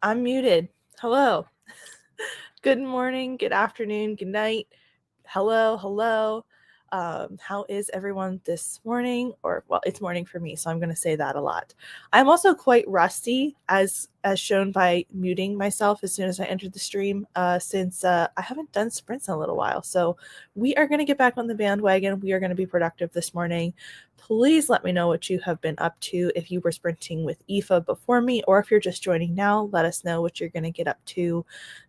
I'm muted. Hello. Good morning, good afternoon, good night. Hello. How is everyone this morning? Well, it's morning for me, so I'm going to say that a lot. I'm also quite rusty, as shown by muting myself as soon as I entered the stream, since I haven't done sprints in a little while. So we are going to get back on the bandwagon. We are going to be productive this morning. Please let me know what you have been up to. If you were sprinting with Aoife before me, or if you're just joining now, let us know what you're going to get up to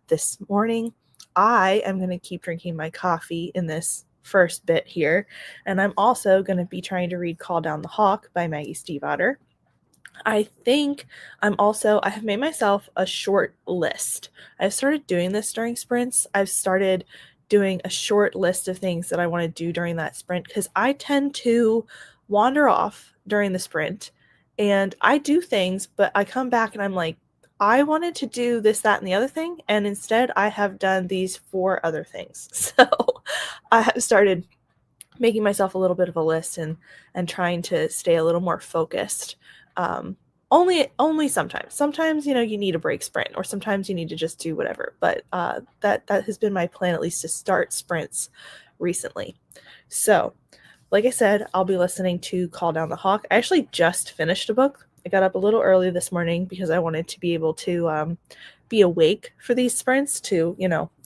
this morning. I am going to keep drinking my coffee in this first bit here, and I'm also going to be trying to read Call Down the Hawk by Maggie Stiefvater. I have made myself a short list. I've started doing this during sprints. I've started doing a short list of things that I want to do during that sprint because I tend to wander off during the sprint and I do things, but I come back and I'm like, I wanted to do this, that, and the other thing, and instead I have done these 4 other things. So I have started making myself a little bit of a list and trying to stay a little more focused. Only sometimes you need a break sprint, or sometimes you need to just do whatever, but that has been my plan, at least to start sprints recently. So like I said, I'll be listening to Call Down the Hawk. I actually just finished a book. I got up a little early this morning because I wanted to be able to be awake for these sprints to,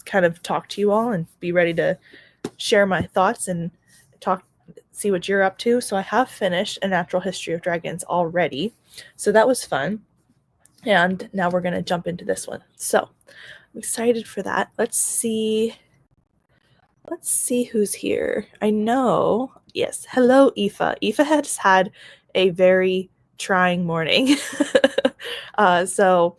kind of talk to you all and be ready to share my thoughts and see what you're up to. So I have finished A Natural History of Dragons already. So that was fun. And now we're going to jump into this one. So I'm excited for that. Let's see who's here. I know. Yes. Hello, Aoife. Aoife has had a very trying morning. So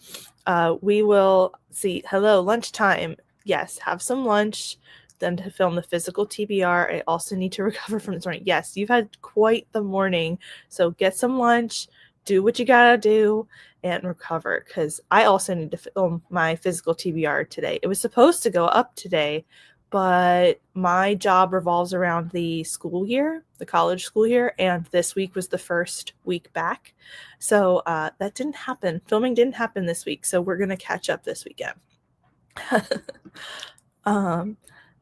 we will see. Hello, lunchtime. Yes, have some lunch. Then to film the physical TBR. I also need to recover from this morning. Yes, you've had quite the morning. So get some lunch, do what you gotta do, and recover. Because I also need to film my physical TBR today. It was supposed to go up today, but my job revolves around the school year, the college school year, and this week was the first week back. So that didn't happen. Filming didn't happen this week, so we're going to catch up this weekend.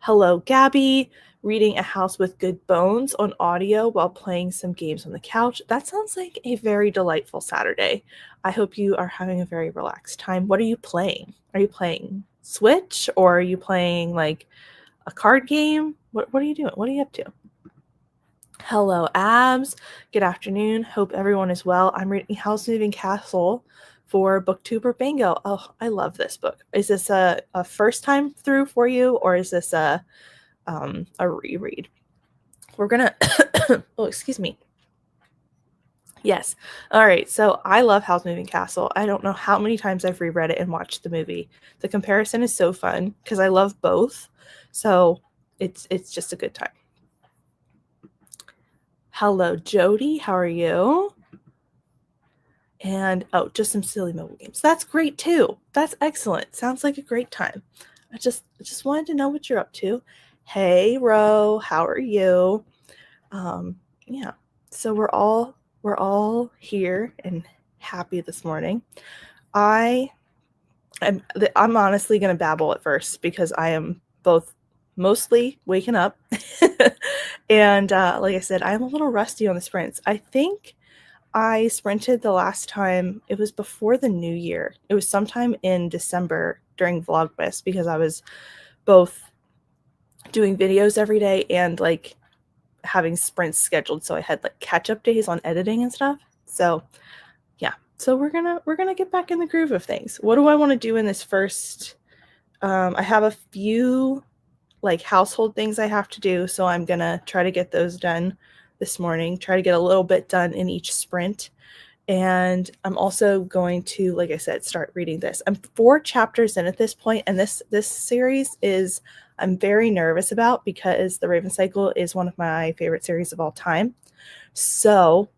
Hello, Gabby. Reading A House with Good Bones on audio while playing some games on the couch. That sounds like a very delightful Saturday. I hope you are having a very relaxed time. What are you playing? Are you playing Switch, or are you playing like a card game? What are you doing? What are you up to? Hello, Abs. Good afternoon. Hope everyone is well. I'm reading House Moving Castle for Booktuber Bingo. Oh, I love this book. Is this a first time through for you, or is this a reread? We're gonna oh, excuse me. Yes. All right. So I love House Moving Castle. I don't know how many times I've reread it and watched the movie. The comparison is so fun because I love both. So it's just a good time. Hello, Jody. How are you? And just some silly mobile games. That's great too. That's excellent. Sounds like a great time. I just wanted to know what you're up to. Hey, Ro, how are you? Yeah. So we're all here and happy this morning. I'm honestly going to babble at first because I am both mostly waking up and like I said, I am a little rusty on the sprints. I think I sprinted the last time, it was before the new year. It was sometime in December during Vlogmas because I was both doing videos every day and like having sprints scheduled, so I had like catch-up days on editing and stuff. So yeah, so we're gonna get back in the groove of things. What do I want to do in this first? I have a few like household things I have to do, so I'm gonna try to get those done this morning. Try to get a little bit done in each sprint. And I'm also going to, like I said, start reading this. I'm 4 chapters in at this point, and this series is I'm very nervous about because The Raven Cycle is one of my favorite series of all time. So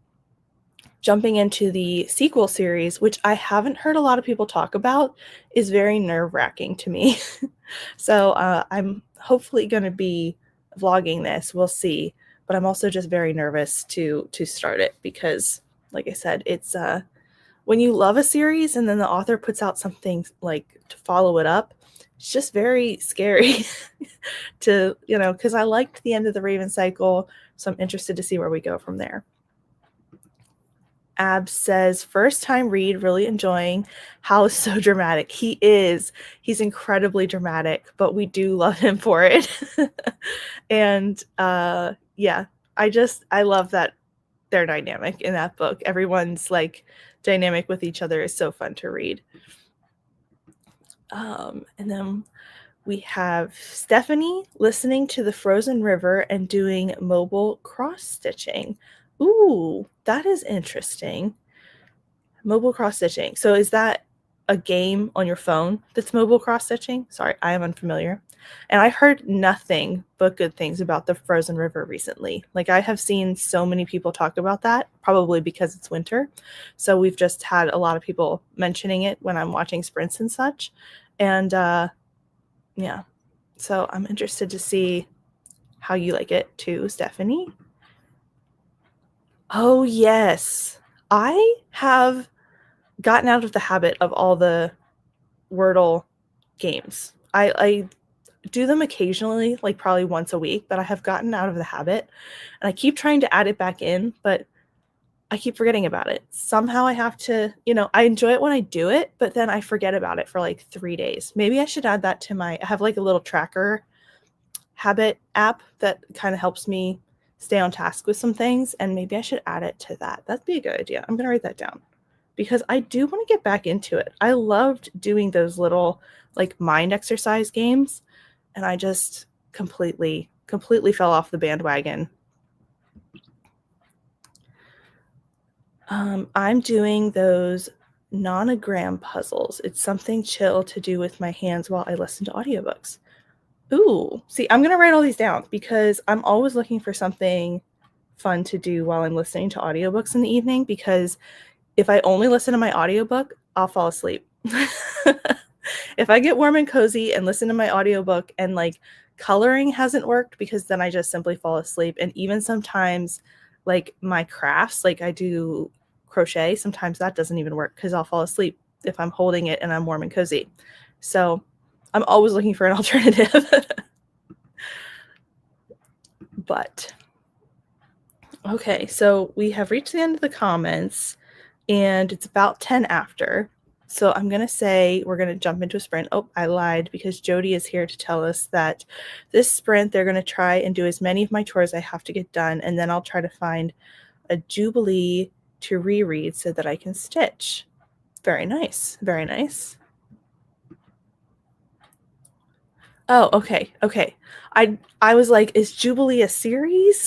jumping into the sequel series, which I haven't heard a lot of people talk about, is very nerve-wracking to me. So I'm hopefully going to be vlogging this. We'll see. But I'm also just very nervous to start it because, like I said, it's when you love a series and then the author puts out something like to follow it up, it's just very scary to, because I liked the end of the Raven cycle, so I'm interested to see where we go from there. Ab says, first time read, really enjoying. Hal is so dramatic. He is. He's incredibly dramatic, but we do love him for it. And yeah, I love that their dynamic in that book. Everyone's like dynamic with each other is so fun to read. And then we have Stephanie listening to the Frozen River and doing mobile cross stitching. Ooh, that is interesting. Mobile cross stitching. So is that a game on your phone that's mobile cross stitching? Sorry, I am unfamiliar. And I heard nothing but good things about the Frozen River recently. Like I have seen so many people talk about that, probably because it's winter. So we've just had a lot of people mentioning it when I'm watching sprints and such. And yeah, so I'm interested to see how you like it too, Stephanie. Oh, yes. I have gotten out of the habit of all the Wordle games. I do them occasionally, like probably once a week, but I have gotten out of the habit and I keep trying to add it back in, but I keep forgetting about it. Somehow I have to, I enjoy it when I do it, but then I forget about it for like 3 days. Maybe I should add that to I have like a little tracker habit app that kind of helps me stay on task with some things, and maybe I should add it to that. That'd be a good idea. I'm going to write that down because I do want to get back into it. I loved doing those little like mind exercise games, and I just completely fell off the bandwagon. I'm doing those nonogram puzzles. It's something chill to do with my hands while I listen to audiobooks. Ooh, see, I'm going to write all these down because I'm always looking for something fun to do while I'm listening to audiobooks in the evening, because if I only listen to my audiobook, I'll fall asleep. If I get warm and cozy and listen to my audiobook and like coloring hasn't worked, because then I just simply fall asleep. And even sometimes like my crafts, like I do crochet, sometimes that doesn't even work because I'll fall asleep if I'm holding it and I'm warm and cozy. So I'm always looking for an alternative. But okay, so we have reached the end of the comments and it's about 10 after. So I'm going to say we're going to jump into a sprint. Oh, I lied because Jody is here to tell us that this sprint, they're going to try and do as many of my chores I have to get done, and then I'll try to find a Jubilee to reread so that I can stitch. Very nice. Very nice. Oh, okay. Okay. I was like, is Jubilee a series?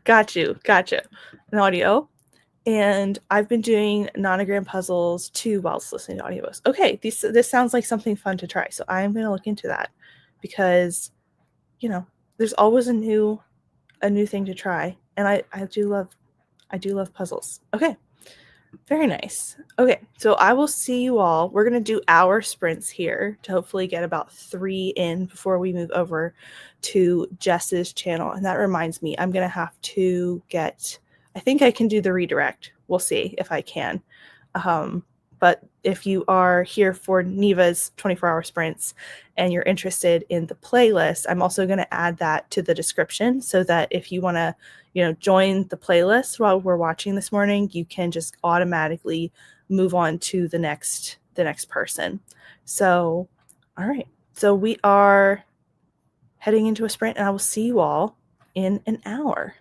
Got you. Gotcha. An audio. And I've been doing nonogram puzzles too whilst listening to audiobooks. Okay, this sounds like something fun to try. So I am going to look into that because, there's always a new thing to try, and I do love puzzles. Okay. Very nice. Okay, so I will see you all. We're going to do our sprints here to hopefully get about 3 in before we move over to Jess's channel. And that reminds me, I'm going to have to I think I can do the redirect. We'll see if I can. But if you are here for Neva's 24-hour sprints and you're interested in the playlist, I'm also going to add that to the description so that if you want to, join the playlist while we're watching this morning, you can just automatically move on to the next person. So, all right. So we are heading into a sprint, and I will see you all in an hour.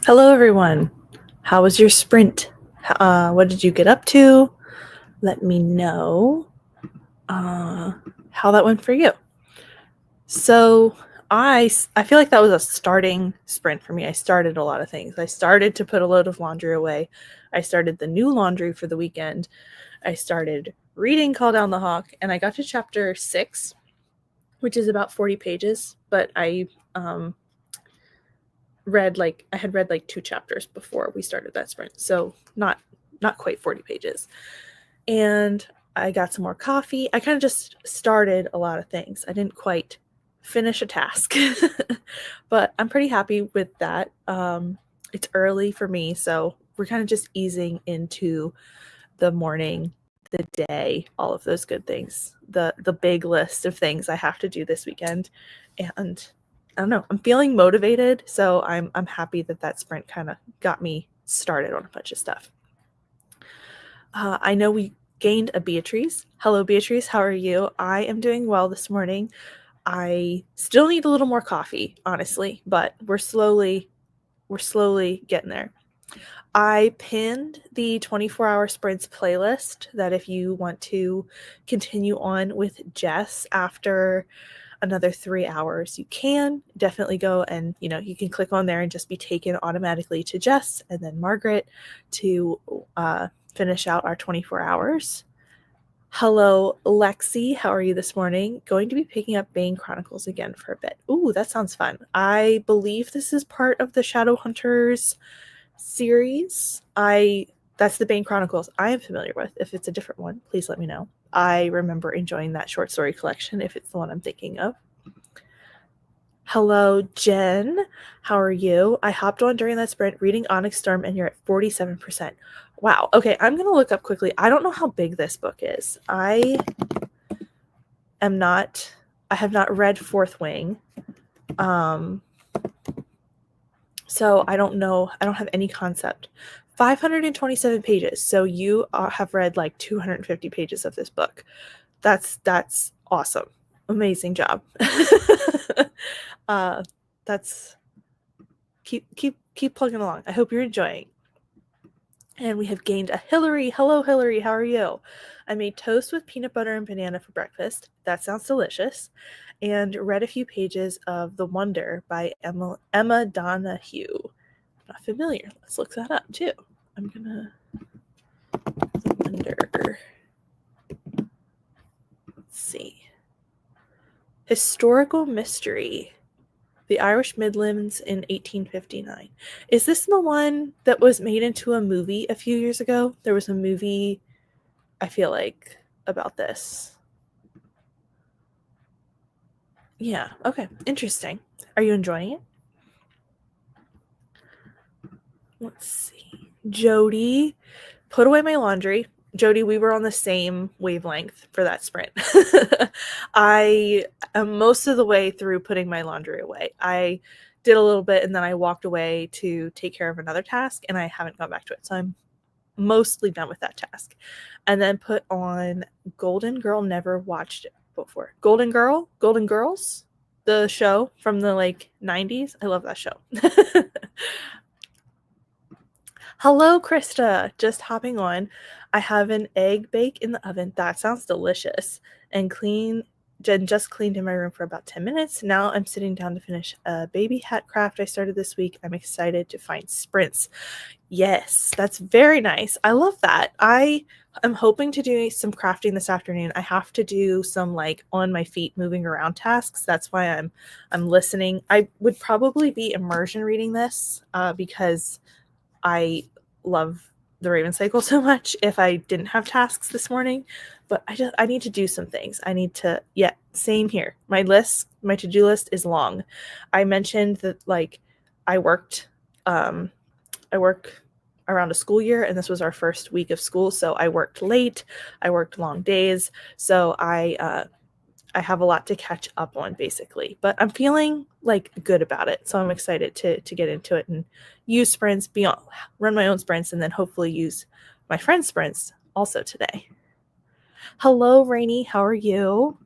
Hello, everyone. How was your sprint? What did you get up to? Let me know how that went for you. So I feel like that was a starting sprint for me. I started a lot of things. I started to put a load of laundry away. I started the new laundry for the weekend. I started reading Call Down the Hawk, and I got to chapter 6, which is about 40 pages, but I had read like 2 chapters before we started that sprint, so not quite 40 pages. And I got some more coffee. I kind of just started a lot of things. I didn't quite finish a task, but I'm pretty happy with that. It's early for me, so we're kind of just easing into the morning, the day, all of those good things, the big list of things I have to do this weekend. And I don't know, I'm feeling motivated, so I'm happy that sprint kind of got me started on a bunch of stuff. I know we gained a Beatrice. Hello, Beatrice. How are you? I am doing well this morning. I still need a little more coffee, honestly, but we're slowly getting there. I pinned the 24-hour sprints playlist that if you want to continue on with Jess after another 3 hours, you can definitely go and, you can click on there and just be taken automatically to Jess and then Margaret to finish out our 24 hours. Hello, Lexi. How are you this morning? Going to be picking up Bane Chronicles again for a bit. Ooh, that sounds fun. I believe this is part of the Shadowhunters series. That's the Bane Chronicles I am familiar with. If it's a different one, please let me know. I remember enjoying that short story collection if it's the one I'm thinking of. Hello, Jen. How are you? I hopped on during that sprint reading Onyx Storm and you're at 47%. Wow. Okay, I'm going to look up quickly. I don't know how big this book is. I have not read Fourth Wing. So I don't know. I don't have any concept. 527 pages. So you have read like 250 pages of this book. That's awesome. Amazing job. That's keep plugging along. I hope you're enjoying. And we have gained a Hillary. Hello, Hillary. How are you? I made toast with peanut butter and banana for breakfast. That sounds delicious. And read a few pages of The Wonder by Emma Donahue. Not familiar. Let's look that up too. I'm gonna The Wonder. Let's see. Historical mystery. The Irish Midlands in 1859. Is this the one that was made into a movie a few years ago? There was a movie, I feel like, about this. Yeah, okay. Interesting. Are you enjoying it? Let's see. Jody, put away my laundry. Jody, we were on the same wavelength for that sprint. I am most of the way through putting my laundry away. I did a little bit and then I walked away to take care of another task and I haven't gone back to it. So I'm mostly done with that task. And then put on Golden Girl. Never watched it before. Golden Girls, the show from the 90s. I love that show. Hello, Krista. Just hopping on. I have an egg bake in the oven. That sounds delicious. And Jen just cleaned in my room for about 10 minutes. Now I'm sitting down to finish a baby hat craft I started this week. I'm excited to find sprints. Yes, that's very nice. I love that. I am hoping to do some crafting this afternoon. I have to do some on my feet moving around tasks. That's why I'm listening. I would probably be immersion reading this because I love the Raven Cycle so much if I didn't have tasks this morning, but I need to do some things. I need to, same here. My to-do list is long. I mentioned that I work around a school year and this was our first week of school. So I worked late, I worked long days. So I have a lot to catch up on basically, but I'm feeling good about it. So I'm excited to get into it and use sprints run my own sprints and then hopefully use my friend's sprints also today. Hello, Rainy. How are you?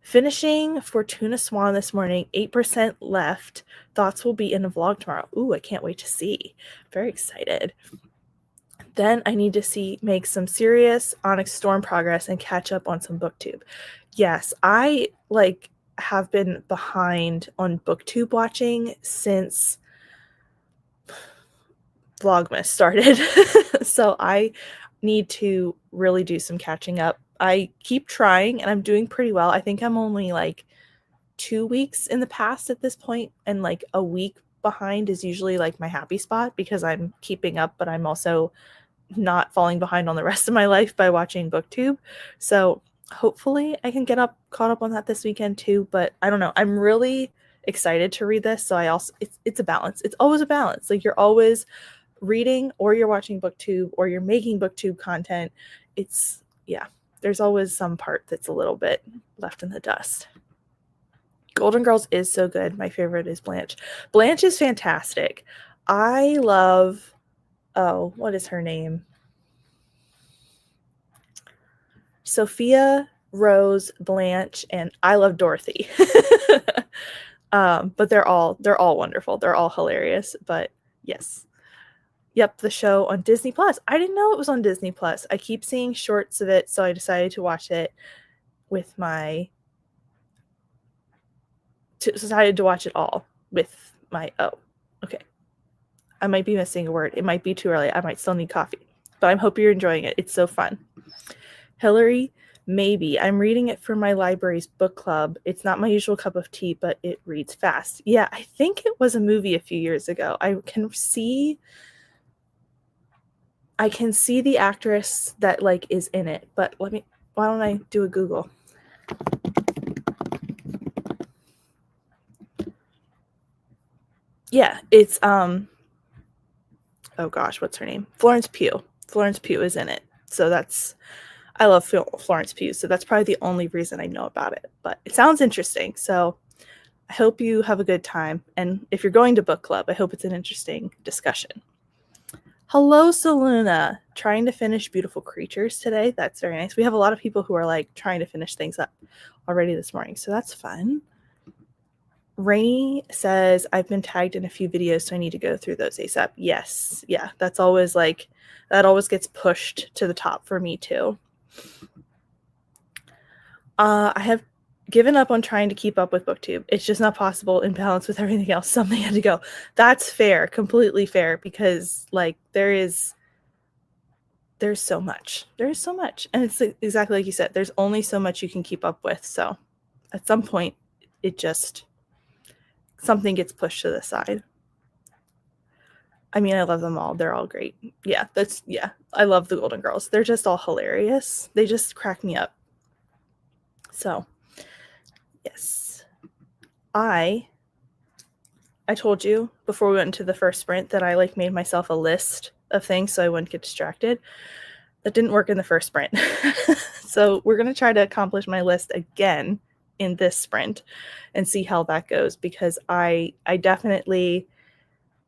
Finishing Fortuna Swan this morning, 8% left. Thoughts will be in a vlog tomorrow. Ooh, I can't wait to see. Very excited. Then I need to make some serious Onyx Storm progress and catch up on some booktube. Yes, I have been behind on booktube watching since Vlogmas started. So I need to really do some catching up. I keep trying and I'm doing pretty well. I think I'm only like 2 weeks in the past at this point, and like a week behind is usually like my happy spot because I'm keeping up, but I'm also not falling behind on the rest of my life by watching booktube. So hopefully I can get caught up on that this weekend too, but I don't know. I'm really excited to read this, so it's a balance. It's always a balance. Like you're always reading or you're watching booktube or you're making booktube content. There's always some part that's a little bit left in the dust. Golden Girls is so good. My favorite is Blanche. Blanche is fantastic. I love, what is her name? Sophia, Rose, Blanche, and I love Dorothy. But they're all wonderful. They're all hilarious. But yes. Yep, the show on Disney Plus. I didn't know it was on Disney Plus. I keep seeing shorts of it, so I decided to watch it decided to watch it all with my okay. I might be missing a word. It might be too early. I might still need coffee. But I hope you're enjoying it. It's so fun. Hillary, maybe. I'm reading it for my library's book club. It's not my usual cup of tea, but it reads fast. Yeah, I think it was a movie a few years ago. I can see the actress that like is in it, but why don't I do a Google? Yeah, it's oh gosh, what's her name? Florence Pugh. Florence Pugh is in it. So I love Florence Pugh, so that's probably the only reason I know about it. But it sounds interesting, so I hope you have a good time. And if you're going to book club, I hope it's an interesting discussion. Hello, Saluna. Trying to finish Beautiful Creatures today. That's very nice. We have a lot of people who are like trying to finish things up already this morning, so that's fun. Rainy says, I've been tagged in a few videos, so I need to go through those ASAP. Yes. Yeah, that always gets pushed to the top for me too. I have given up on trying to keep up with booktube. It's just not possible in balance with everything else. Something had to go. That's fair, completely fair, because like there's so much. There's so much. And it's exactly like you said, there's only so much you can keep up with. So at some point something gets pushed to the side. I mean, I love them all. They're all great. Yeah, I love the Golden Girls. They're just all hilarious. They just crack me up. So, yes. I told you before we went into the first sprint that I like made myself a list of things so I wouldn't get distracted. That didn't work in the first sprint. So we're going to try to accomplish my list again in this sprint and see how that goes, because I definitely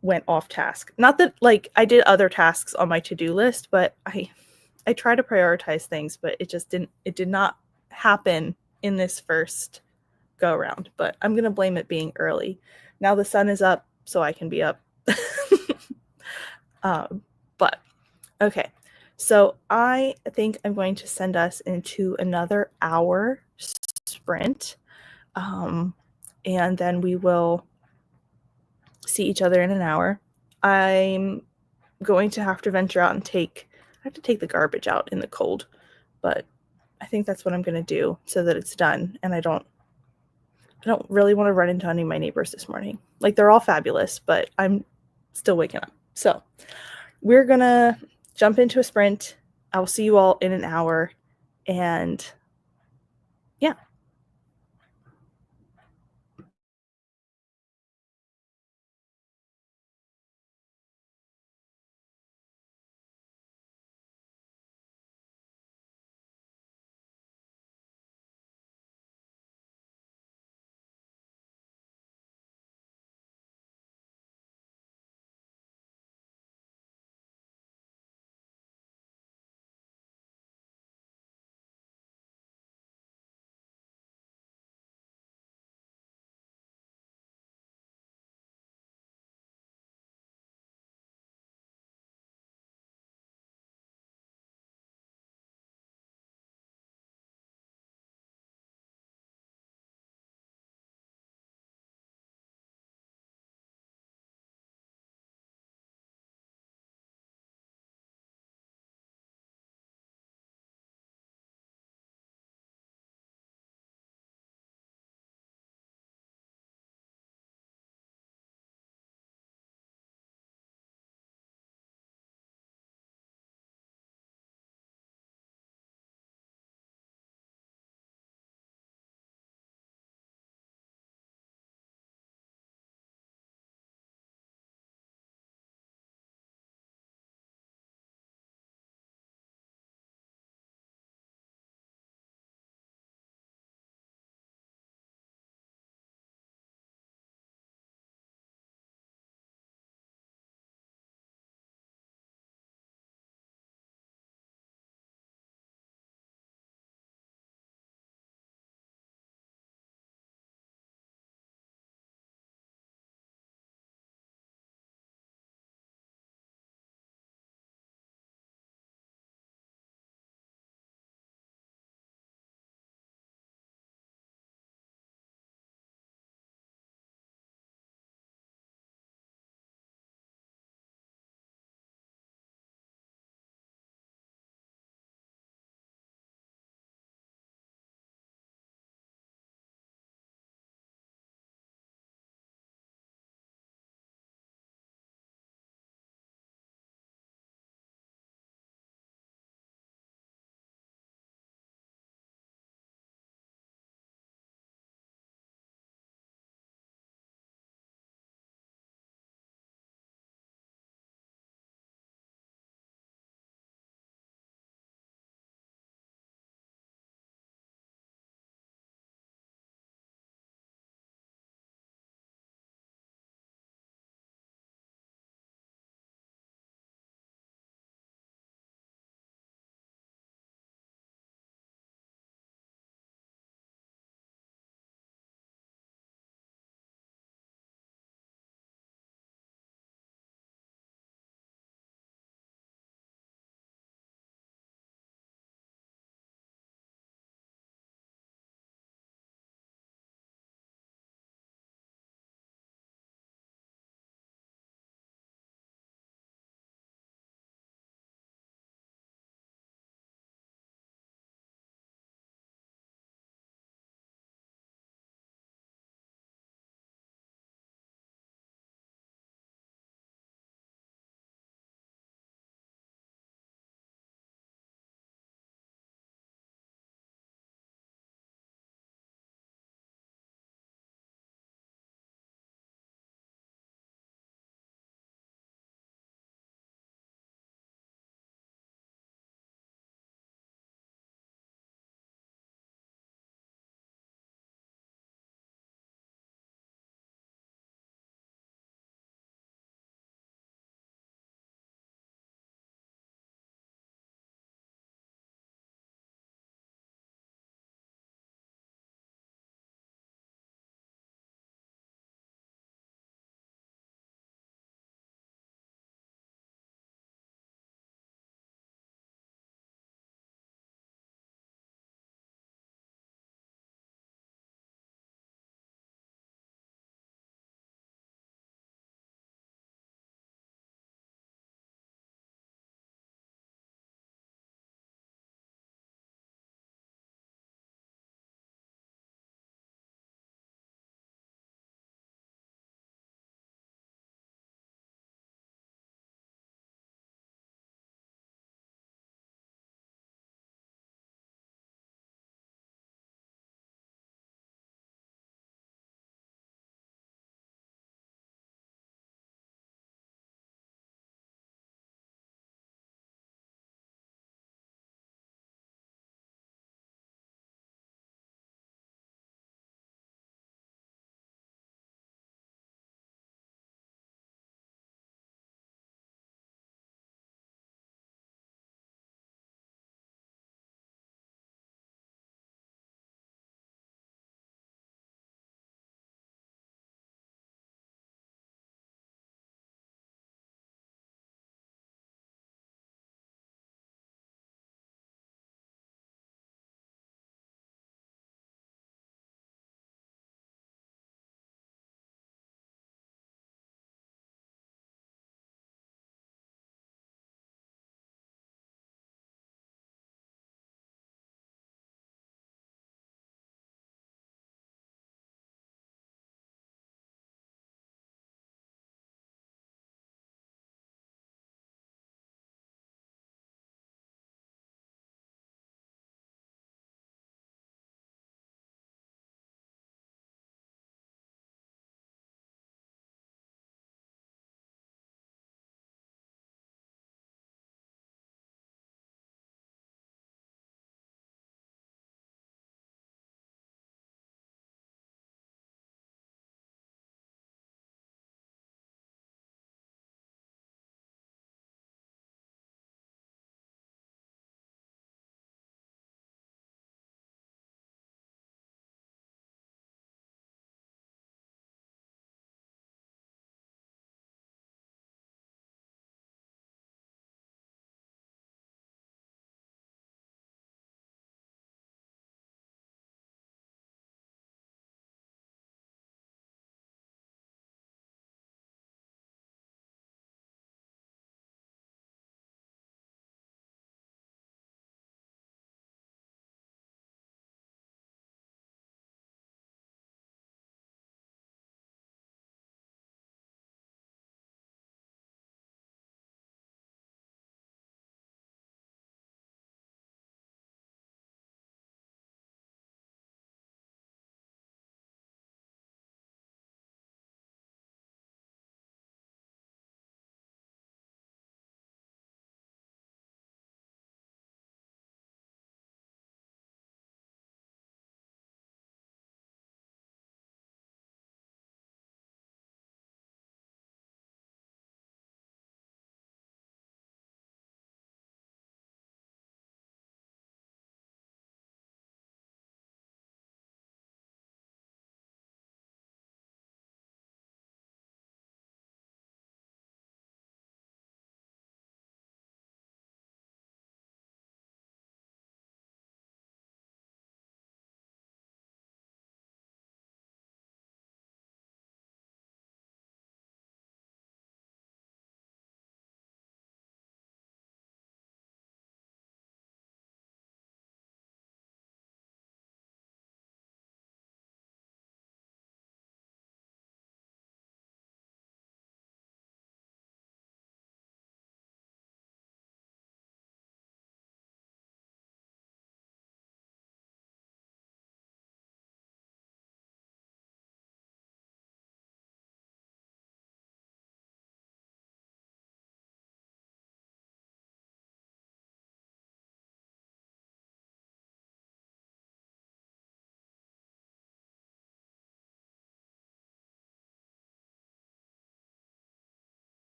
went off task. Not that like I did other tasks on my to-do list, but I try to prioritize things, but it did not happen in this first go around. But I'm going to blame it being early. Now the sun is up, so I can be up. But okay. So I think I'm going to send us into another hour sprint. And then we will see each other in an hour. I'm going to have to venture out and I have to take the garbage out in the cold, but I think that's what I'm going to do so that it's done. And I don't really want to run into any of my neighbors this morning. Like, they're all fabulous, but I'm still waking up. So we're going to jump into a sprint. I will see you all in an hour. And yeah.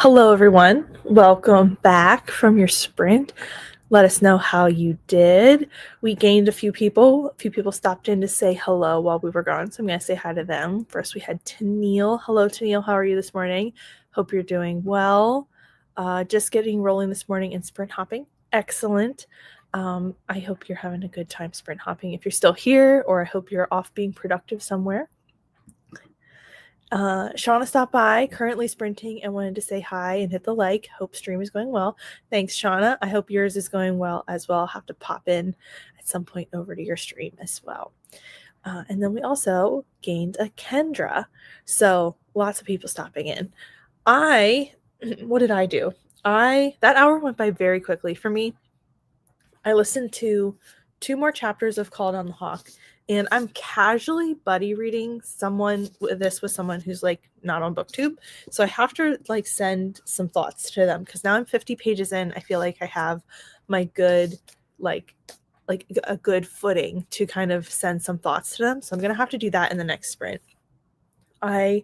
Hello, everyone. Welcome back from your sprint. Let us know how you did. We gained a few people. A few people stopped in to say hello while we were gone, so I'm going to say hi to them. First, we had Tennille. Hello, Tennille. How are you this morning? Hope you're doing well. Just getting rolling this morning in sprint hopping. Excellent. I hope you're having a good time sprint hopping if you're still here, or I hope you're off being productive somewhere. Shauna stopped by, currently sprinting, and wanted to say hi and hit the like. Hope stream is going well. Thanks, Shauna. I hope yours is going well as well. I'll have to pop in at some point over to your stream as well. And then we also gained a Kendra. So lots of people stopping in. What did I do? That hour went by very quickly for me. I listened to 2 more chapters of Called on the Hawk, and I'm casually buddy reading with someone who's like not on BookTube. So I have to like send some thoughts to them because now I'm 50 pages in. I feel like I have my good like a good footing to kind of send some thoughts to them. So I'm going to have to do that in the next sprint. I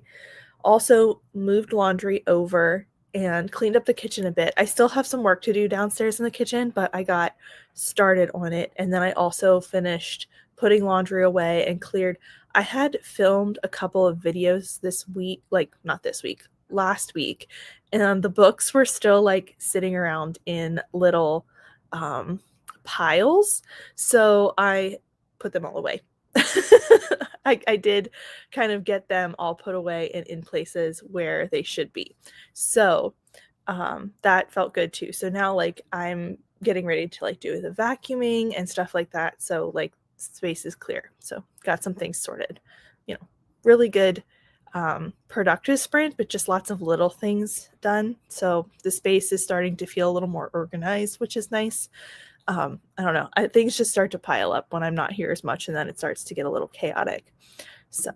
also moved laundry over and cleaned up the kitchen a bit. I still have some work to do downstairs in the kitchen, but I got started on it. And then I also finished putting laundry away and cleared. I had filmed a couple of videos this week, last week, and the books were still like sitting around in little piles. So I put them all away. I did kind of get them all put away and in places where they should be. So that felt good too. So now like I'm getting ready to like do the vacuuming and stuff like that. So like space is clear. So got some things sorted. Really good productive sprint, but just lots of little things done. So the space is starting to feel a little more organized, which is nice. I don't know. Things just start to pile up when I'm not here as much, and then it starts to get a little chaotic. So,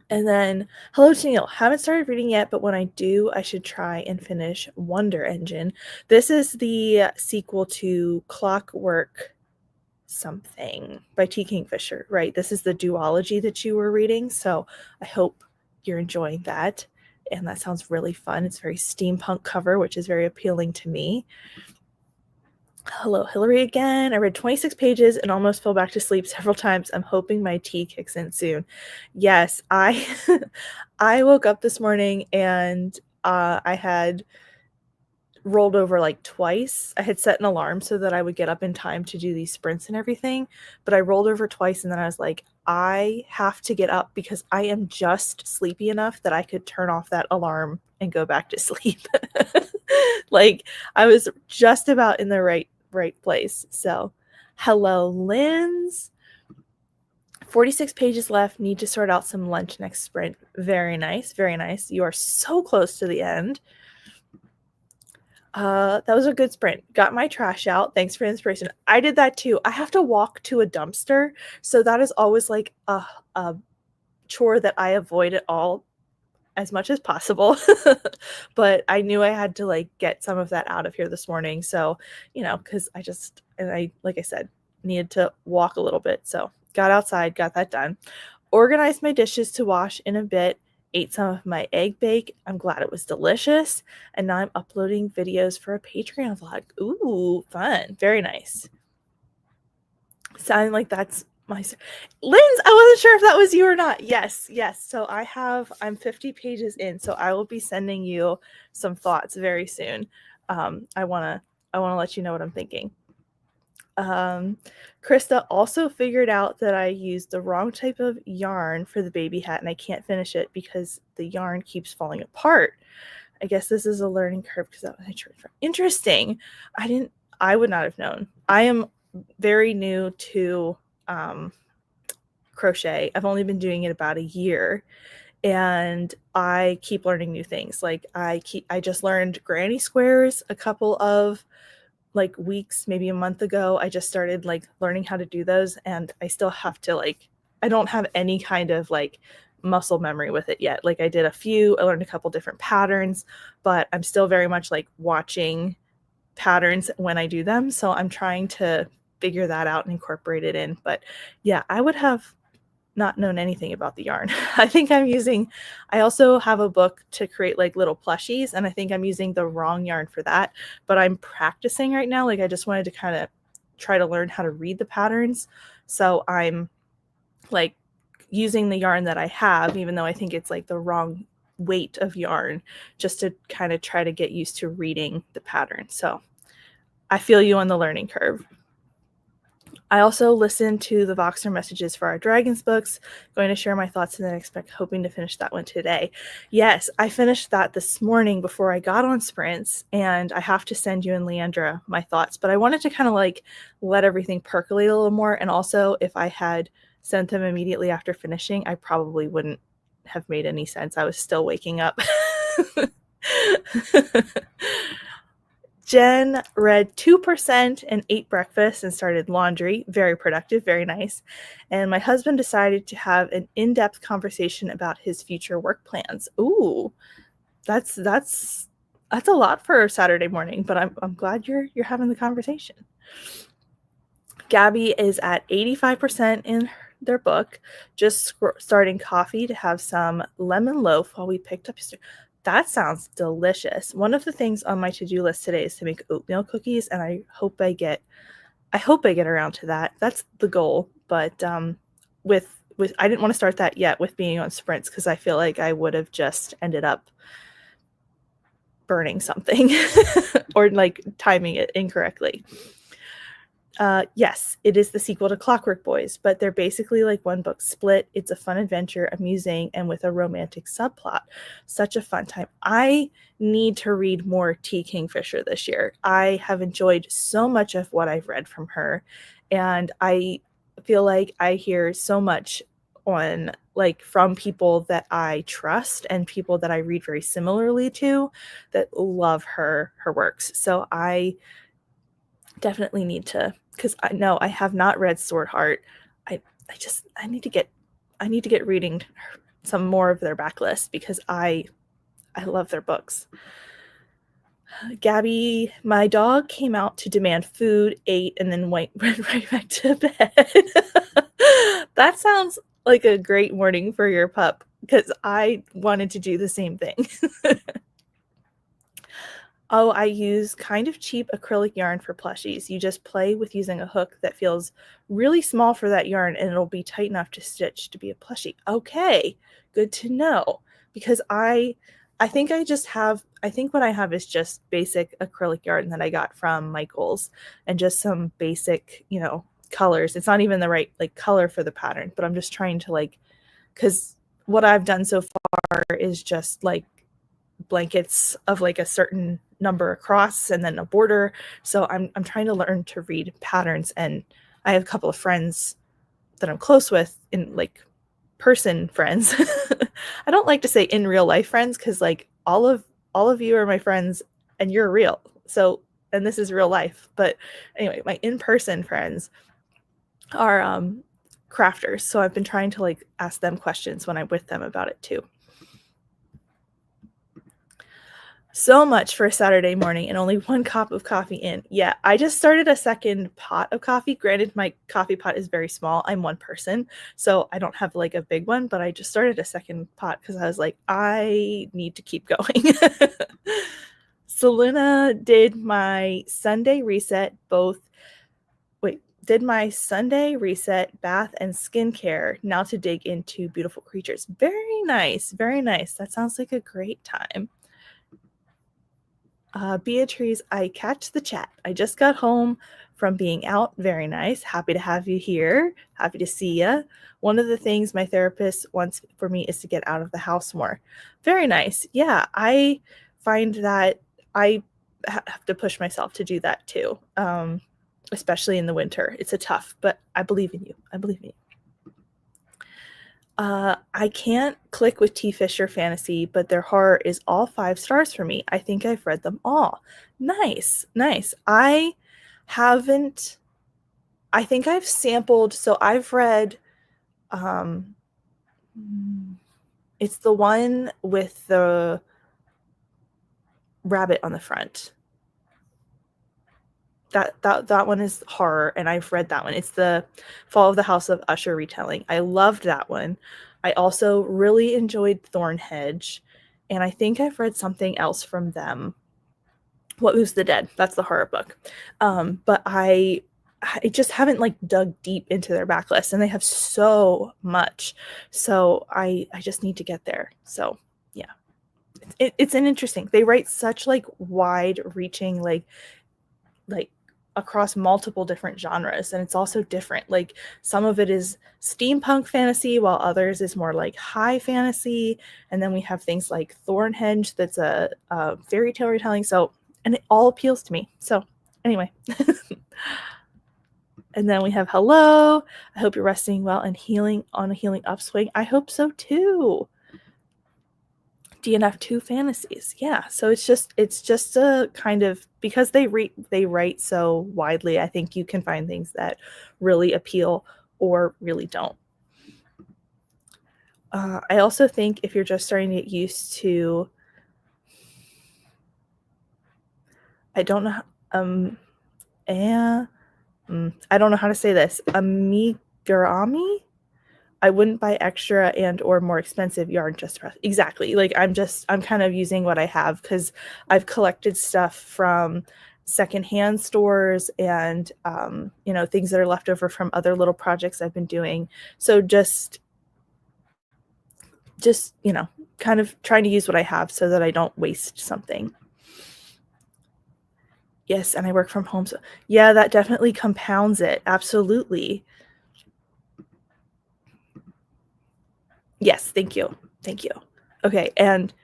and then, hello, Tennille. Haven't started reading yet, but when I do, I should try and finish Wonder Engine. This is the sequel to Clockwork something by T. Kingfisher, right? This is the duology that you were reading, so I hope you're enjoying that. And that sounds really fun. It's very steampunk cover, which is very appealing to me. Hello, Hillary again. I read 26 pages and almost fell back to sleep several times. I'm hoping my tea kicks in soon. Yes, I woke up this morning and I had rolled over like twice. I had set an alarm so that I would get up in time to do these sprints and everything, but I rolled over twice and then I was like, I have to get up because I am just sleepy enough that I could turn off that alarm and go back to sleep. Like I was just about in the right place. So hello, Linz. 46 pages left. Need to sort out some lunch next sprint. Very nice. Very nice. You are so close to the end. That was a good sprint. Got my trash out. Thanks for the inspiration. I did that too. I have to walk to a dumpster. So that is always like a chore that I avoid at all as much as possible. But I knew I had to like get some of that out of here this morning. So, because I like I said, needed to walk a little bit. So got outside, got that done. Organized my dishes to wash in a bit. Ate some of my egg bake. I'm glad it was delicious. And now I'm uploading videos for a Patreon vlog. Ooh, fun. Very nice. Sounding like that's my Linz, I wasn't sure if that was you or not. Yes. So I'm 50 pages in, so I will be sending you some thoughts very soon. I want to let you know what I'm thinking. Krista also figured out that I used the wrong type of yarn for the baby hat and I can't finish it because the yarn keeps falling apart. I guess this is a learning curve because that was my church. Interesting. I would not have known. I am very new to crochet. I've only been doing it about a year and I keep learning new things. Like I just learned granny squares a couple of like weeks, maybe a month ago. I just started like learning how to do those and I still have to I don't have any kind of like muscle memory with it yet. Like I learned a couple different patterns, but I'm still very much like watching patterns when I do them. So I'm trying to figure that out and incorporate it in. But yeah, I would have not known anything about the yarn. I also have a book to create like little plushies, and I think I'm using the wrong yarn for that, but I'm practicing right now. Like I just wanted to kind of try to learn how to read the patterns. So I'm like using the yarn that I have, even though I think it's like the wrong weight of yarn, just to kind of try to get used to reading the pattern. So I feel you on the learning curve. I also listened to the Voxer messages for our Dragons books, going to share my thoughts and then hoping to finish that one today. Yes, I finished that this morning before I got on sprints, and I have to send you and Leandra my thoughts, but I wanted to kind of like let everything percolate a little more. And also, if I had sent them immediately after finishing, I probably wouldn't have made any sense. I was still waking up. Jen read 2% and ate breakfast and started laundry. Very productive, very nice. And my husband decided to have an in-depth conversation about his future work plans. Ooh, that's a lot for a Saturday morning, but I'm glad you're having the conversation. Gabby is at 85% in their book, just starting coffee to have some lemon loaf while we picked up yesterday. That sounds delicious. One of the things on my to-do list today is to make oatmeal cookies, and I hope I get around to that. That's the goal. But with I didn't want to start that yet with being on sprints, because I feel like I would have just ended up burning something or like timing it incorrectly. Yes, it is the sequel to Clockwork Boys, but they're basically like one book split. It's a fun adventure, amusing, and with a romantic subplot. Such a fun time. I need to read more T. Kingfisher this year. I have enjoyed so much of what I've read from her, and I feel like I hear so much on like from people that I trust and people that I read very similarly to that love her works. So I definitely need to, because I know I have not read Sword Heart. I need to get reading some more of their backlist, because I love their books. Gabby, my dog, came out to demand food, ate, and then went right back to bed. That sounds like a great morning for your pup, because I wanted to do the same thing. Oh, I use kind of cheap acrylic yarn for plushies. You just play with using a hook that feels really small for that yarn, and it'll be tight enough to stitch to be a plushie. Okay, good to know. Because I think what I have is just basic acrylic yarn that I got from Michaels, and just some basic, colors. It's not even the right like color for the pattern, but I'm just trying to like, because what I've done so far is just like blankets of like a certain number across and then a border. So I'm trying to learn to read patterns, and I have a couple of friends that I'm close with, in like person friends. I don't like to say in real life friends, because like all of you are my friends and you're real. So, and this is real life. But anyway, my in-person friends are crafters. So I've been trying to like ask them questions when I'm with them about it too. So much for a Saturday morning and only one cup of coffee in. Yeah, I just started a second pot of coffee. Granted, my coffee pot is very small. I'm one person, so I don't have like a big one, but I just started a second pot because I was like, I need to keep going. Selena did my Sunday reset, bath, and skincare. Now to dig into beautiful creatures. Very nice. Very nice. That sounds like a great time. Beatrice, I catch the chat. I just got home from being out. Very nice. Happy to have you here. Happy to see you. One of the things my therapist wants for me is to get out of the house more. Very nice. Yeah, I find that I have to push myself to do that too, especially in the winter. It's a tough, but I believe in you. I believe in you. I can't click with T. Fisher Fantasy, but their horror is all 5 stars for me. I think I've read them all. Nice, nice. I think I've sampled, so I've read, it's the one with the rabbit on the front. that one is horror, and I've read that one. It's the Fall of the House of Usher retelling. I loved that one. I also really enjoyed Thornhedge, and I think I've read something else from them. What Moves the Dead? That's the horror book. But I just haven't like dug deep into their backlist, and they have so much. So I just need to get there. So yeah, it's an interesting. They write such like wide reaching like across multiple different genres, and it's also different. Like some of it is steampunk fantasy, while others is more like high fantasy, and then we have things like Thornhenge that's a fairy tale retelling. So and it all appeals to me. So anyway. And then we have Hello. I hope you're resting well and healing on a healing upswing. I hope so too. DNF 2 fantasies. Yeah, so it's just a kind of, because they write so widely, I think you can find things that really appeal or really don't. I also think if you're just starting to get used to, I don't know, I don't know how to say this, amigurumi. I wouldn't buy extra and or more expensive yarn just for exactly. Like I'm kind of using what I have, because I've collected stuff from secondhand stores and things that are left over from other little projects I've been doing. So just kind of trying to use what I have so that I don't waste something. Yes, and I work from home, so yeah, that definitely compounds it. Absolutely. Yes, thank you. Okay, and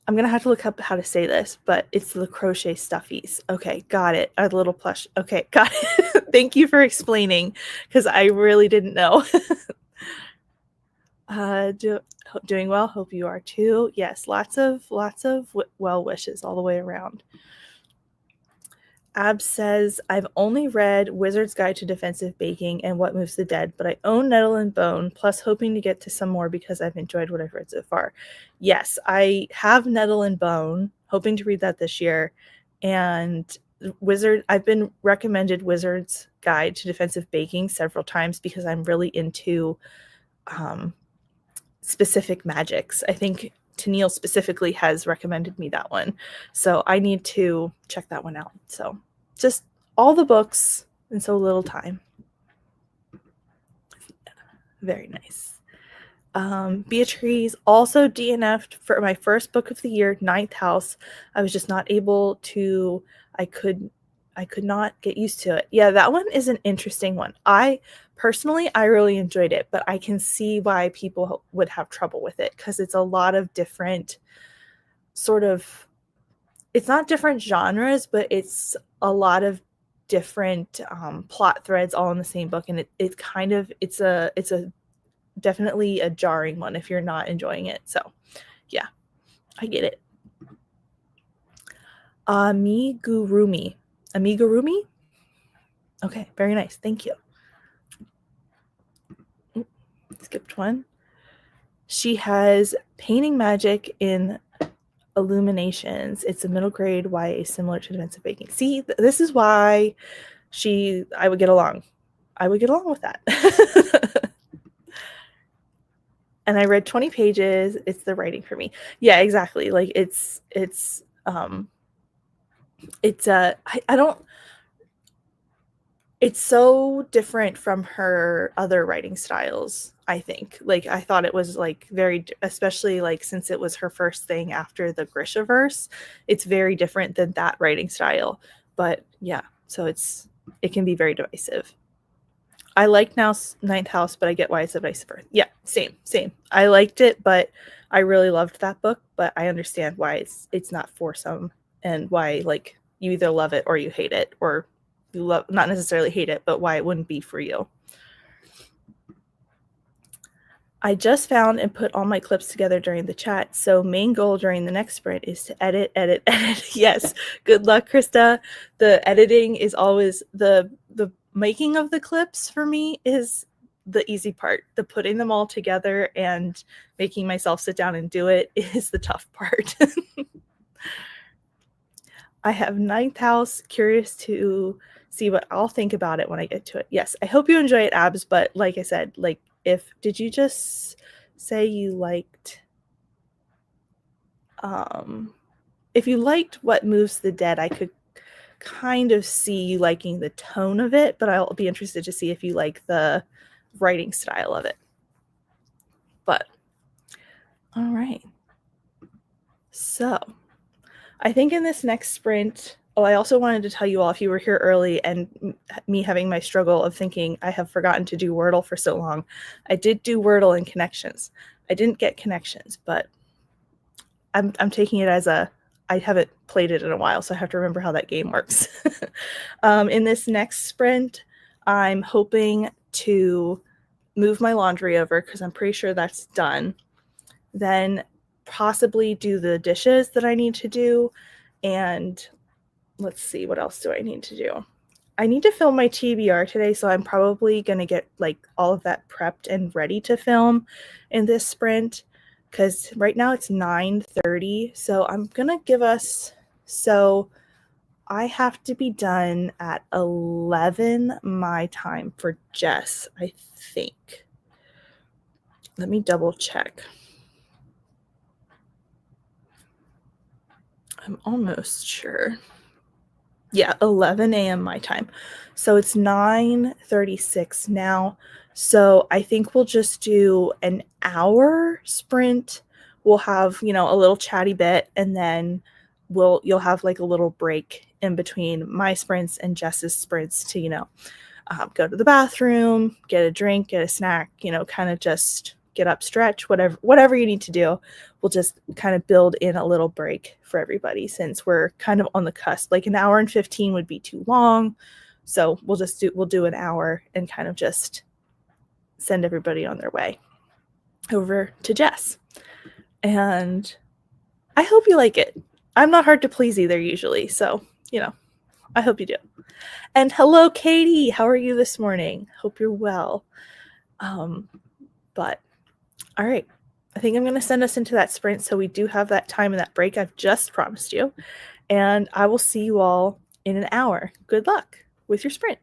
I'm gonna have to look up how to say this, but it's the crochet stuffies. Okay, got it. A little plush. Okay, got it. Thank you for explaining, because I really didn't know. Doing well. Hope you are too. Yes, lots of well wishes all the way around. Ab says, I've only read Wizard's Guide to Defensive Baking and What Moves the Dead, but I own Nettle and Bone, plus hoping to get to some more because I've enjoyed what I've read so far. Yes, I have Nettle and Bone, hoping to read that this year. And I've been recommended Wizard's Guide to Defensive Baking several times because I'm really into specific magics. I think Tennille specifically has recommended me that one. So I need to check that one out. So just all the books in so little time. Very nice. Beatrice also DNF'd for my first book of the year, Ninth House. I was just not able to, I could not get used to it. Yeah, that one is an interesting one. Personally, I really enjoyed it, but I can see why people would have trouble with it, because it's a lot of different it's not different genres, but it's a lot of different plot threads all in the same book, and it's a definitely a jarring one if you're not enjoying it. So yeah, I get it. Amigurumi. Okay, very nice. Thank you. Skipped one. She has Painting Magic in Illuminations. It's a middle grade YA similar to Defensive Baking. See, this is why I would get along. I would get along with that. And I read 20 pages. It's the writing for me. Yeah, exactly. Like it's so different from her other writing styles, I think. Like I thought it was like very, especially like since it was her first thing after the Grishaverse, it's very different than that writing style. But yeah, so it can be very divisive. I like now Ninth House, but I get why it's a vice versa. Yeah, same. I liked it, but I really loved that book, but I understand why it's not for some, and why like you either love it or you hate it, or you not necessarily hate it, but why it wouldn't be for you. I just found and put all my clips together during the chat. So main goal during the next sprint is to edit. Yes. Good luck, Krista. The editing is always the making of the clips for me is the easy part. The putting them all together and making myself sit down and do it is the tough part. I have Ninth House, curious to see what I'll think about it when I get to it. Yes, I hope you enjoy it, Abs, but like I said, like, did you just say you liked, um if you liked What Moves the Dead, I could kind of see you liking the tone of it, but I'll be interested to see if you like the writing style of it. But all right. So, I think in this next sprint, oh, I also wanted to tell you all, if you were here early and me having my struggle of thinking I have forgotten to do Wordle for so long, I did do Wordle and connections. I didn't get connections, but I'm taking it as I haven't played it in a while, so I have to remember how that game works. In this next sprint, I'm hoping to move my laundry over because I'm pretty sure that's done. Then possibly do the dishes that I need to do. And let's see, what else do I need to do? I need to film my TBR today, so I'm probably going to get like all of that prepped and ready to film in this sprint because right now it's 9:30. So I'm going to give us, so I have to be done at 11 my time for Jess, I think. Let me double check. I'm almost sure. Yeah, 11 a.m. my time. So it's 9:36 now. So I think we'll just do an hour sprint. We'll have, a little chatty bit, and then you'll have like a little break in between my sprints and Jess's sprints to, go to the bathroom, get a drink, get a snack, kind of just get up, stretch, whatever you need to do. We'll just kind of build in a little break for everybody since we're kind of on the cusp. Like an hour and 15 would be too long. So we'll do an hour and kind of just send everybody on their way over to Jess. And I hope you like it. I'm not hard to please either usually. So, I hope you do. And hello, Katie. How are you this morning? Hope you're well. But all right. I think I'm going to send us into that sprint so we do have that time and that break I've just promised you. And I will see you all in an hour. Good luck with your sprint.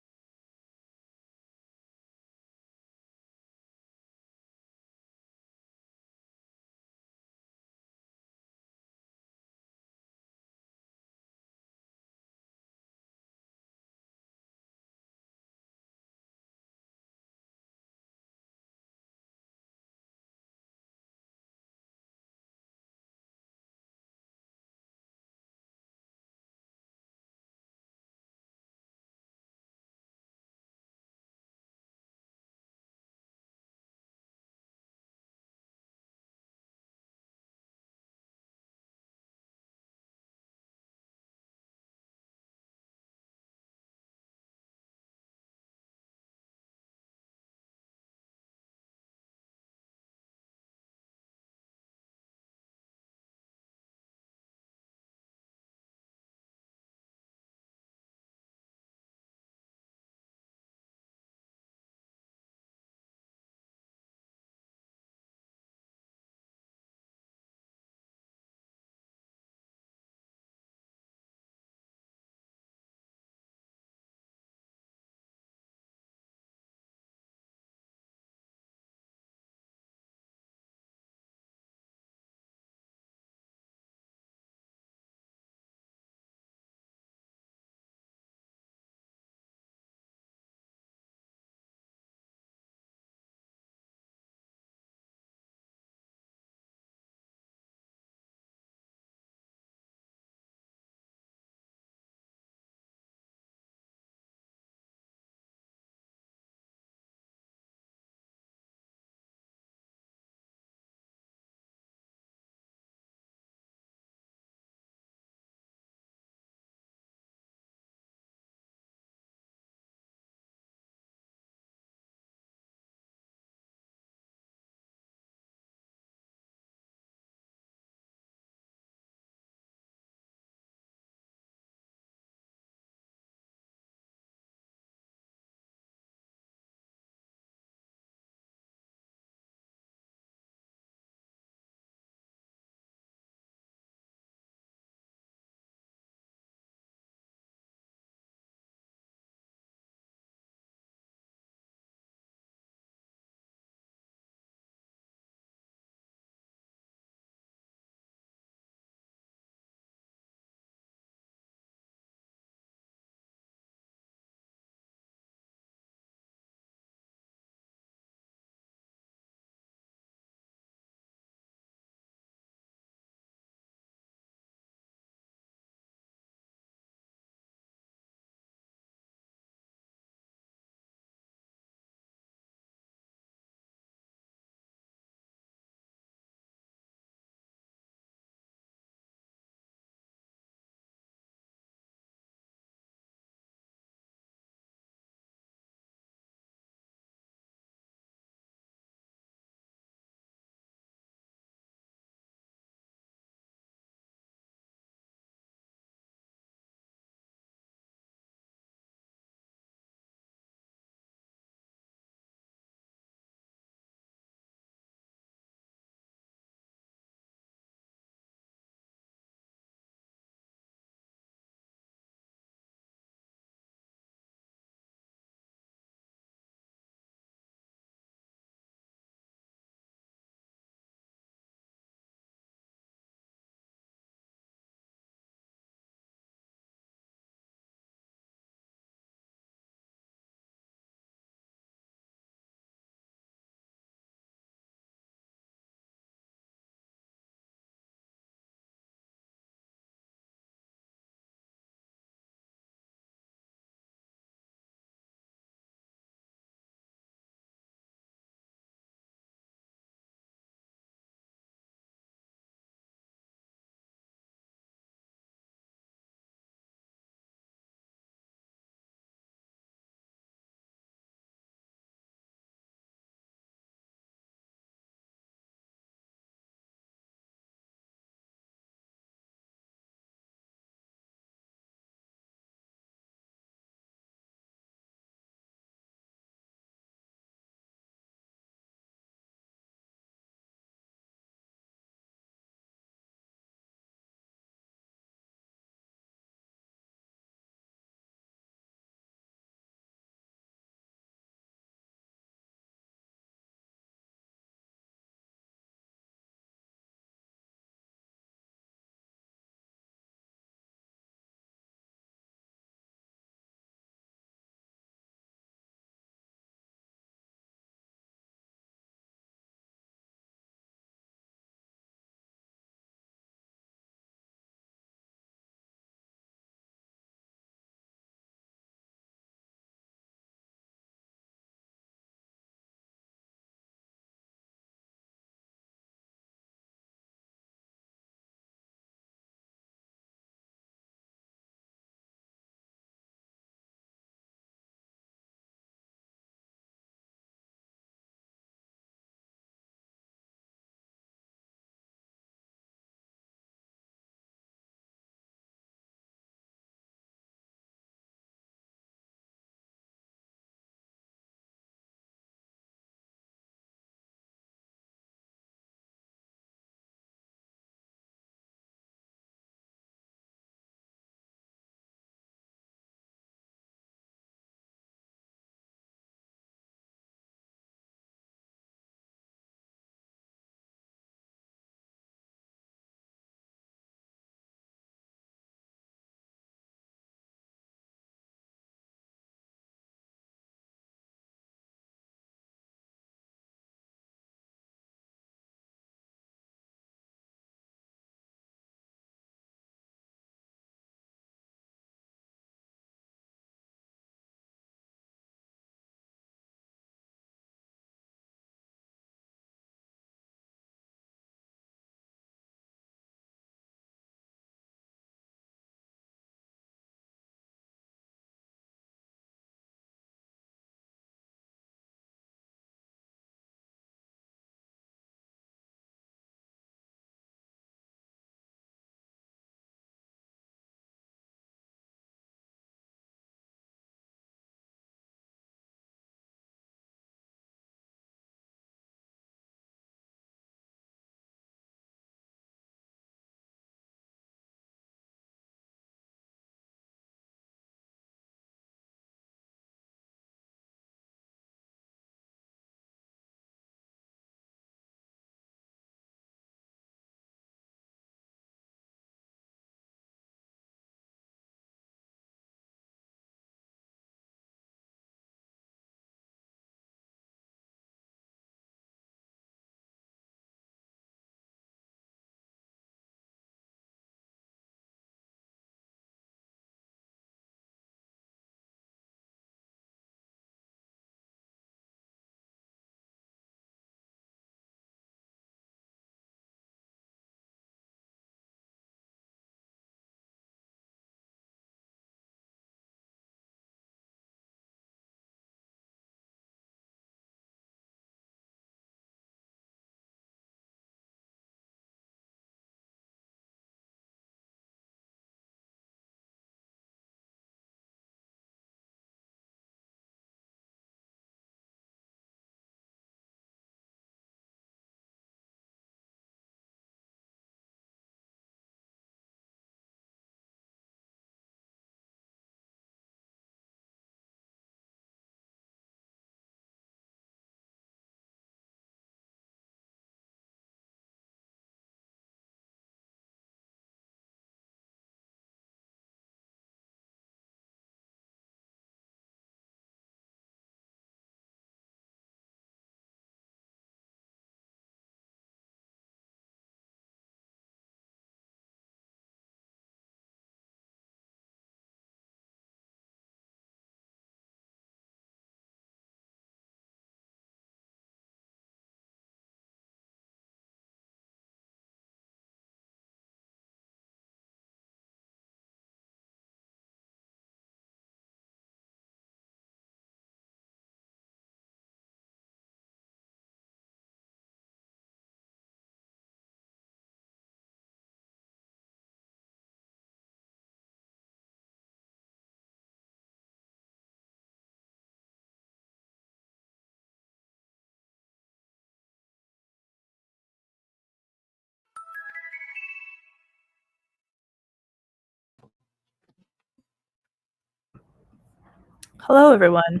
Hello, everyone.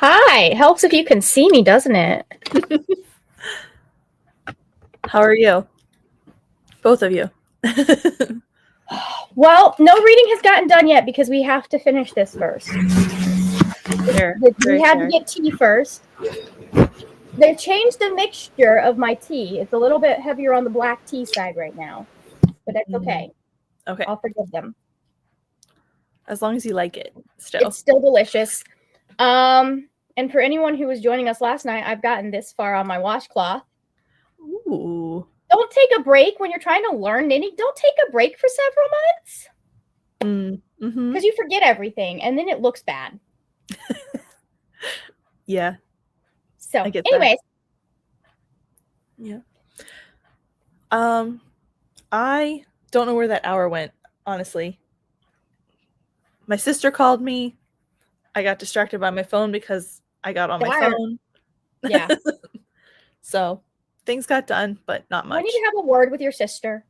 Hi. Helps if you can see me, doesn't it? How are you? Both of you. Well, no reading has gotten done yet because we have to finish this first. Fair. We had to get tea first. They changed the mixture of my tea. It's a little bit heavier on the black tea side right now, but that's okay. Okay. I'll forgive them. As long as you like it still. It's still delicious. And for anyone who was joining us last night, I've gotten this far on my washcloth. Ooh. Don't take a break when you're trying to learn knitting. Don't take a break for several months. Because you forget everything and then it looks bad. Yeah. So, anyways. Yeah. I don't know where that hour went, honestly. My sister called me. I got distracted by my phone because I got on my phone. Yeah. So things got done, but not much. You need to have a word with your sister.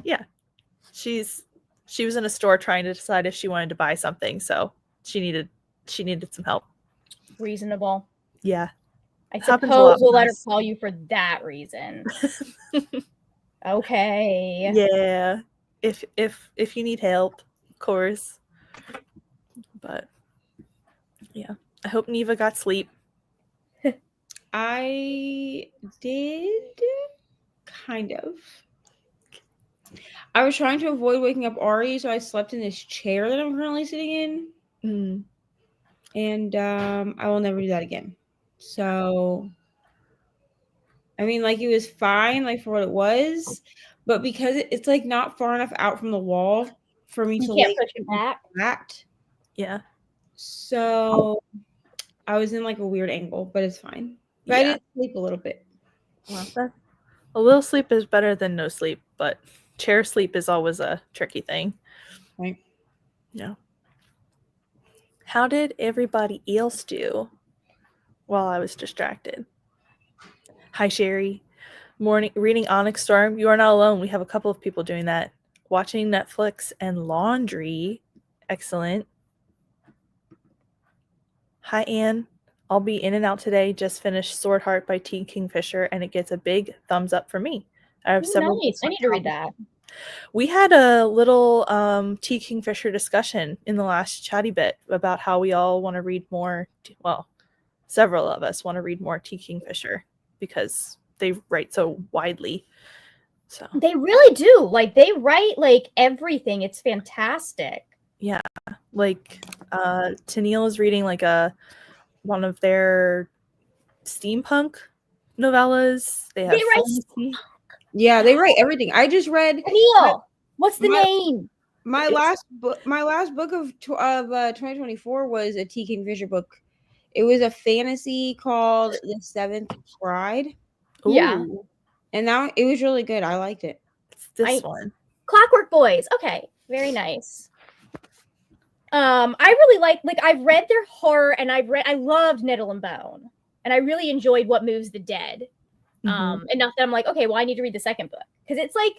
Yeah. She was in a store trying to decide if she wanted to buy something, so she needed some help. Reasonable. Yeah. I suppose we'll let her call you for that reason. Okay. Yeah. If you need help, of course. But yeah. I hope Neva got sleep. I did, kind of. I was trying to avoid waking up Ari, so I slept in this chair that I'm currently sitting in. And I will never do that again. So, I mean, like, it was fine, like, for what it was, but because it's like not far enough out from the wall for me to can't push it back. Yeah. So I was in like a weird angle, but it's fine. But I did sleep a little bit. Well, a little sleep is better than no sleep, but chair sleep is always a tricky thing. Right. Yeah. How did everybody else do while I was distracted? Hi, Sherry. Morning reading Onyx Storm. You are not alone. We have a couple of people doing that. Watching Netflix and laundry. Excellent. Hi, Anne. I'll be in and out today. Just finished Sword Heart by T. Kingfisher, and it gets a big thumbs up for me. I have several. Nice. I need to read that. We had a little T. Kingfisher discussion in the last chatty bit about how we all want to read more. Well, several of us want to read more T. Kingfisher because they write so widely. So they really do. Like, they write like everything. It's fantastic. Yeah, like Tennille is reading like one of their steampunk novellas. They have fantasy. Yeah, they write everything. I just read Tennille. What's the name? My last book of 2024 was a T. Kingfisher book. It was a fantasy called The Seventh Bride. Ooh. Yeah. And now it was really good. I liked it. It's this one. Clockwork Boys. Okay. Very nice. I really like I've read their horror and I loved Nettle and Bone. And I really enjoyed What Moves the Dead. Enough that I'm like, okay, well, I need to read the second book. Because it's like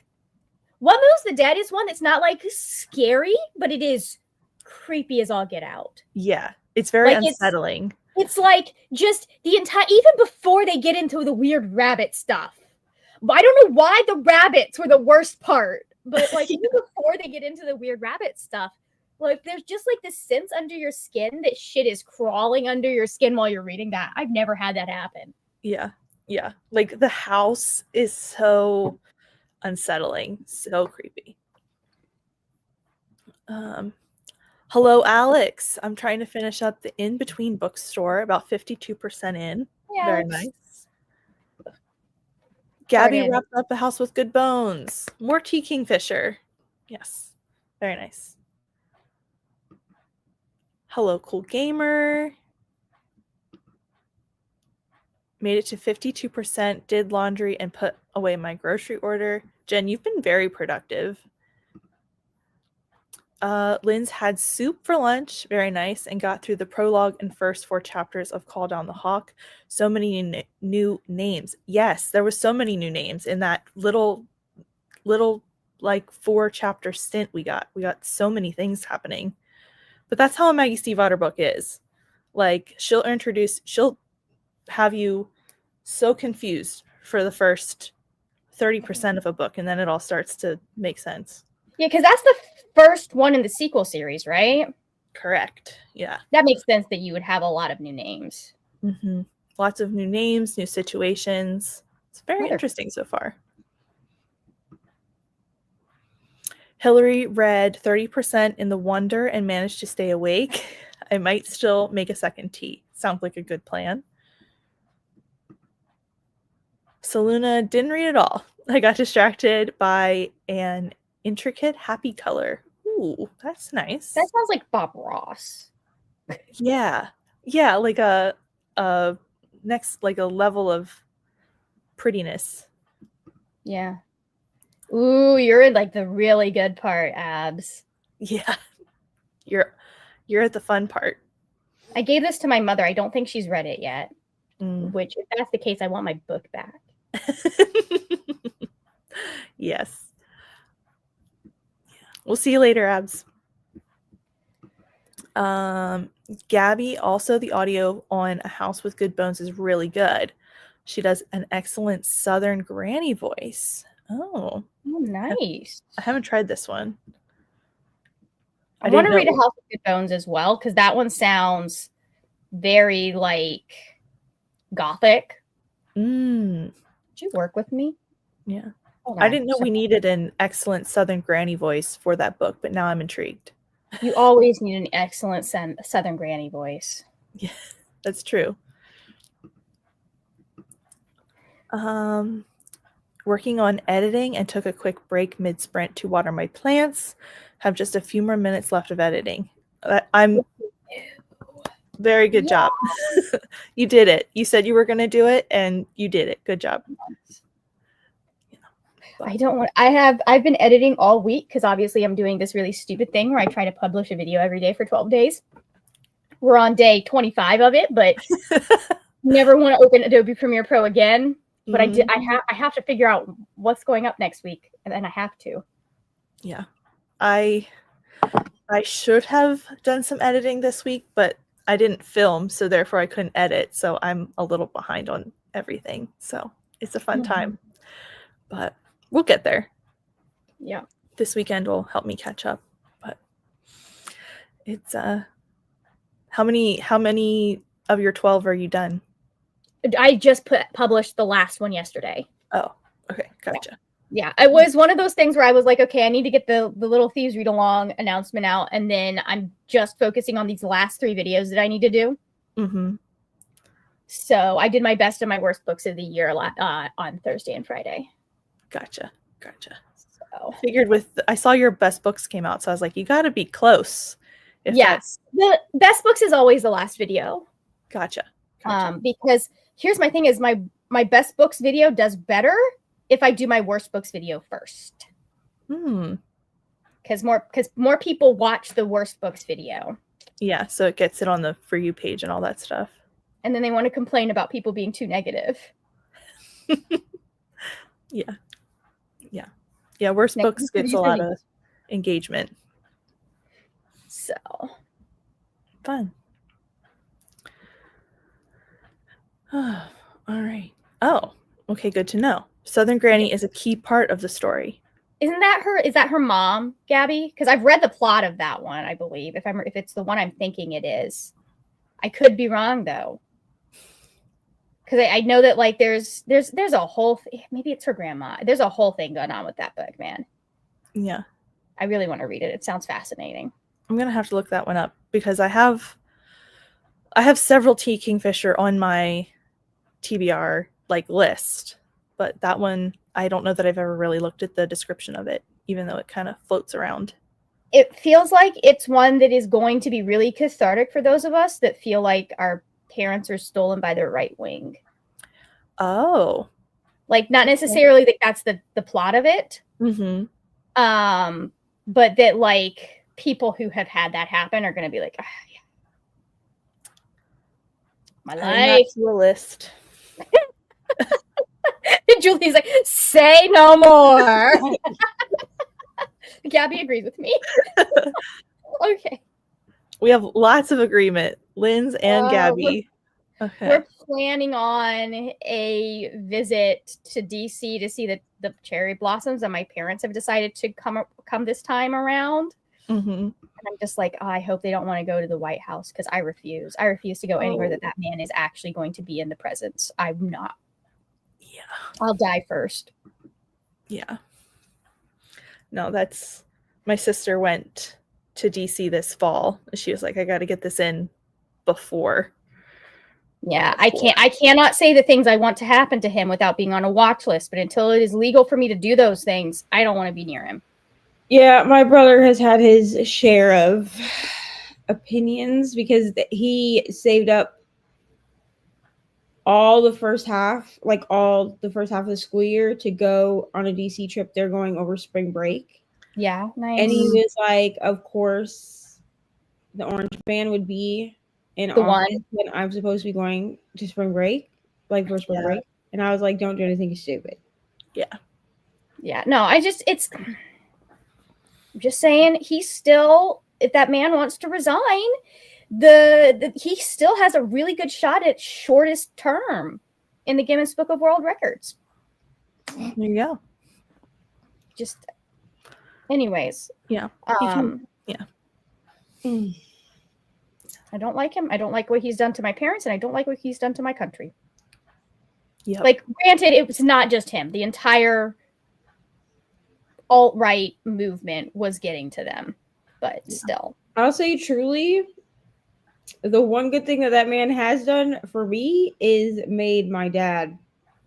What Moves the Dead is one that's not like scary, but it is creepy as all get out. Yeah. It's very unsettling. It's like just the entire, even before they get into the weird rabbit stuff. I don't know why the rabbits were the worst part, but like even before they get into the weird rabbit stuff, like there's just like this sense under your skin that shit is crawling under your skin while you're reading that. I've never had that happen. Yeah. Yeah. Like the house is so unsettling, so creepy. Hello, Alex. I'm trying to finish up the In Between bookstore, about 52% in. Yeah, very nice. Gabby wrapped up A House with Good Bones. More T. Kingfisher. Yes. Very nice. Hello, Cool Gamer. Made it to 52%, did laundry, and put away my grocery order. Jen, you've been very productive. Lynn's had soup for lunch, very nice, and got through the prologue and first 4 chapters of Call Down the Hawk. So many new names. Yes, there was so many new names in that little like 4 chapter stint we got. We got so many things happening. But that's how a Maggie Stiefvater book is. Like, she'll have you so confused for the first 30% of a book, and then it all starts to make sense. Yeah, because that's the first one in the sequel series, right? Correct. Yeah. That makes sense that you would have a lot of new names. Mm-hmm. Lots of new names, new situations. It's very interesting so far. Hillary read 30% in the Wonder and managed to stay awake. I might still make a second tea. Sounds like a good plan. Saluna didn't read at all. I got distracted by an intricate happy color. Ooh, that's nice. That sounds like Bob Ross. Yeah. Yeah, like a next, like a level of prettiness. Yeah. Ooh, you're in like the really good part, Abs. Yeah. You're at the fun part. I gave this to my mother. I don't think she's read it yet. Which, if that's the case, I want my book back. Yes. We'll see you later, Abs. Gabby, also the audio on A House with Good Bones is really good. She does an excellent Southern granny voice. Oh, nice. I haven't tried this one. I want to read A House with Good Bones as well, because that one sounds very like gothic. Did you work with me? Yeah. I didn't know we needed an excellent Southern granny voice for that book, but now I'm intrigued. You always need an excellent Southern granny voice. Yeah, that's true. Working on editing and took a quick break mid-sprint to water my plants. Have just a few more minutes left of editing. I'm very good job. You did it. You said you were going to do it, and you did it. Good job. I've been editing all week because obviously I'm doing this really stupid thing where I try to publish a video every day for 12 days. We're on day 25 of it, but never want to open Adobe Premiere Pro again. But I have to figure out what's going up next week, and then I have to. Yeah. I should have done some editing this week, but I didn't film, so therefore I couldn't edit. So I'm a little behind on everything. So it's a fun time. But we'll get there. Yeah. This weekend will help me catch up. But it's how many of your 12 are you done? I just published the last one yesterday. Oh, okay. Gotcha. Yeah. It was one of those things where I was like, okay, I need to get the Little Thieves Read Along announcement out, and then I'm just focusing on these last 3 videos that I need to do. So I did my best and my worst books of the year on Thursday and Friday. Gotcha. So I figured I saw your best books came out, so I was like, you got to be close. Yes. The best books is always the last video. Gotcha. Because here's my thing is my best books video does better if I do my worst books video first. Because more people watch the worst books video. Yeah, so it gets it on the For You page and all that stuff. And then they want to complain about people being too negative. Yeah, worst books gets a lot of engagement. So fun. All right. Oh, okay, good to know. Southern Granny is a key part of the story. Isn't that her? Is that her mom, Gabby? Because I've read the plot of that one, I believe. If it's the one I'm thinking it is, I could be wrong though. Because I know that like there's a whole maybe it's her grandma. There's a whole thing going on with that book, man. Yeah, I really want to read it. It sounds fascinating. I'm gonna have to look that one up because I have several T. Kingfisher on my TBR like list, but that one I don't know that I've ever really looked at the description of it, even though it kind of floats around. It feels like it's one that is going to be really cathartic for those of us that feel like our parents are stolen by their right wing. Oh. Like not necessarily that that's the plot of it. But that like people who have had that happen are going to be like, yeah. My life. To a list. Julie's like, say no more. Gabby agrees with me. Okay. We have lots of agreement. Lynn's and Gabby. Okay. We're planning on a visit to DC to see the cherry blossoms, and my parents have decided to come this time around. Mm-hmm. And I'm just like, oh, I hope they don't want to go to the White House because I refuse. I refuse to go anywhere that man is actually going to be in the presence. I'm not. Yeah. I'll die first. Yeah. No, that's my sister went to DC this fall. She was like, I got to get this in before. Yeah, I cannot say the things I want to happen to him without being on a watch list. But until it is legal for me to do those things, I don't want to be near him. Yeah, my brother has had his share of opinions because he saved up all the first half of the school year to go on a DC trip. They're going over spring break. Yeah, nice. And he was like, of course, the Orange Band would be in The office one. when I'm supposed to be going to spring break, like for spring break. And I was like, don't do anything stupid. Yeah. Yeah. No, I'm just saying he's still, if that man wants to resign, he still has a really good shot at shortest term in the Guinness Book of World Records. There you go. Just, anyways. Yeah. Yeah. I don't like him. I don't like what he's done to my parents, and I don't like what he's done to my country. Yep. Like, granted, it was not just him. The entire alt-right movement was getting to them, but still. I'll say truly, the one good thing that man has done for me is made my dad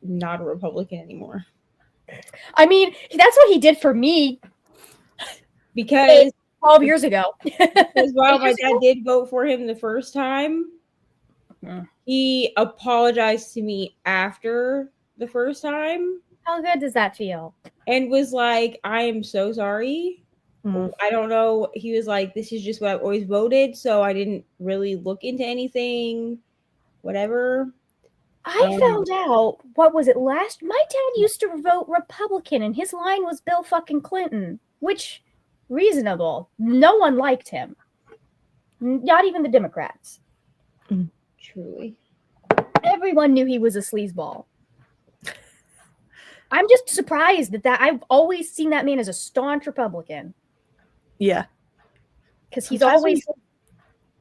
not a Republican anymore. I mean, that's what he did for me. Because 12 years ago. Because while my dad did vote for him the first time, he apologized to me after the first time. How good does that feel? And was like, I am so sorry. I don't know. He was like, this is just what I've always voted, so I didn't really look into anything, whatever. I found out, what was it, my dad used to vote Republican, and his line was Bill fucking Clinton, which, reasonable. No one liked him. Not even the Democrats. Truly. Everyone knew he was a sleazeball. I'm just surprised that I've always seen that man as a staunch Republican. Yeah. Because he's always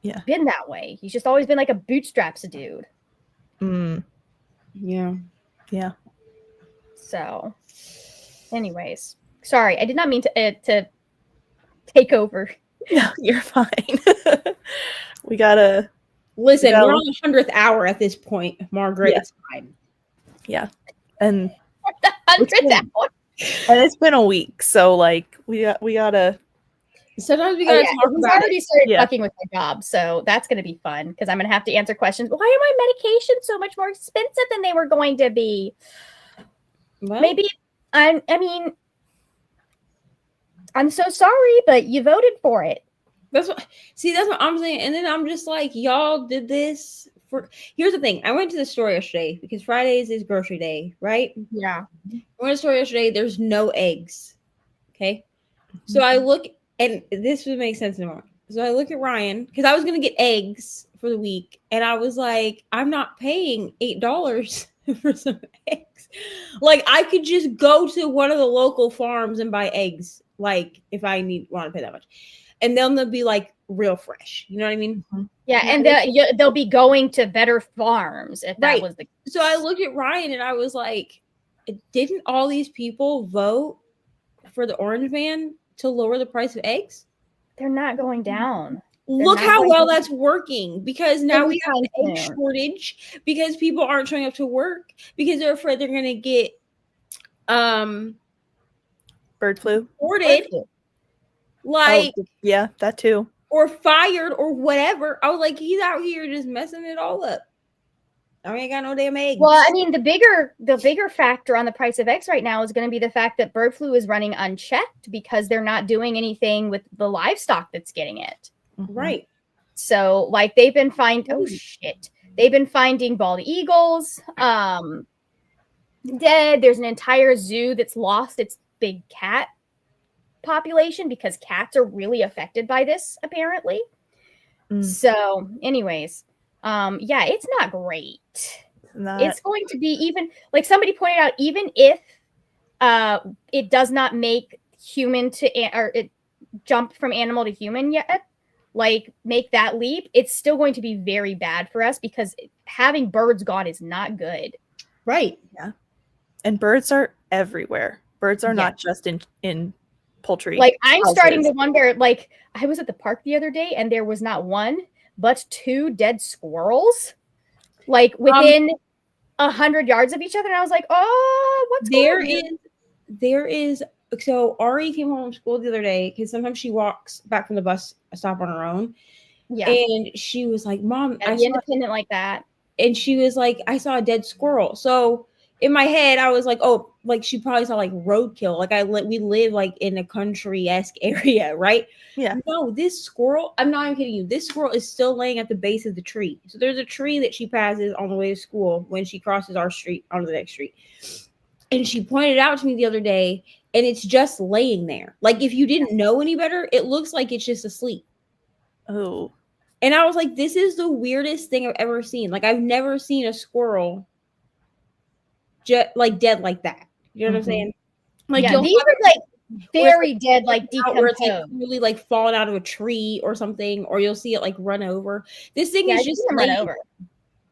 been that way. He's just always been like a bootstraps dude. Yeah. Yeah. So, anyways. Sorry, I did not mean to take over. No, you're fine. we gotta... Listen, we're on the 100th hour at this point, Margaret. It's fine. Yeah. And... the 100th hour. And it's been a week, so like we gotta. Sometimes we gotta talk about. He's already started fucking with my job, so that's gonna be fun because I'm gonna have to answer questions. Why are my medications so much more expensive than they were going to be? Well, maybe I mean, I'm so sorry, but you voted for it. That's what I'm saying. And then I'm just like, y'all did this for. Here's the thing. I went to the store yesterday because Fridays is grocery day, right? Yeah. I went to the store yesterday. There's no eggs. Okay. So I look, and this would make sense in a moment. So I look at Ryan because I was gonna get eggs for the week, and I was like, I'm not paying $8 for some eggs. Like I could just go to one of the local farms and buy eggs. Like if I want to pay that much. And then they'll be like real fresh. You know what I mean? Yeah, and they'll be going to better farms if that was the case. So I looked at Ryan and I was like, didn't all these people vote for the Orange Man to lower the price of eggs? They're not going down. Look how well that's working because now we have an egg shortage because people aren't showing up to work because they're afraid they're going to get bird flu. Reported. Like, yeah, that too. Or fired or whatever. I was like, he's out here just messing it all up. I ain't got no damn eggs. Well, I mean, the bigger factor on the price of eggs right now is going to be the fact that bird flu is running unchecked because they're not doing anything with the livestock that's getting it. Right. So, like, they've been finding bald eagles dead. There's an entire zoo that's lost its big cat population because cats are really affected by this, apparently. So, anyways, yeah, it's not great. It's going to be, even like somebody pointed out, even if it does not make human to or it jump from animal to human yet, like make that leap, it's still going to be very bad for us because having birds gone is not good. Right. Yeah. And birds are everywhere. Birds are not just in poultry. Like, I'm starting to wonder, like, I was at the park the other day and there was not one, but 2 dead squirrels, like within 100 yards of each other. And I was like, oh, what's going on? There is, so Ari came home from school the other day because sometimes she walks back from the bus stop on her own. Yeah. And she was like, Mom, I be independent like that. And she was like, I saw a dead squirrel. So in my head, I was like, oh, like she probably saw like roadkill. Like we live like in a country-esque area, right? Yeah. No, this squirrel, I'm not even kidding you. This squirrel is still laying at the base of the tree. So there's a tree that she passes on the way to school when she crosses our street onto the next street. And she pointed out to me the other day, and it's just laying there. Like, if you didn't know any better, it looks like it's just asleep. Oh. And I was like, this is the weirdest thing I've ever seen. Like, I've never seen a squirrel just like dead like that. You know what I'm saying? Like, yeah, these are like very dead, like decomposed. Like really like fallen out of a tree or something, or you'll see it like run over. This thing is just run over.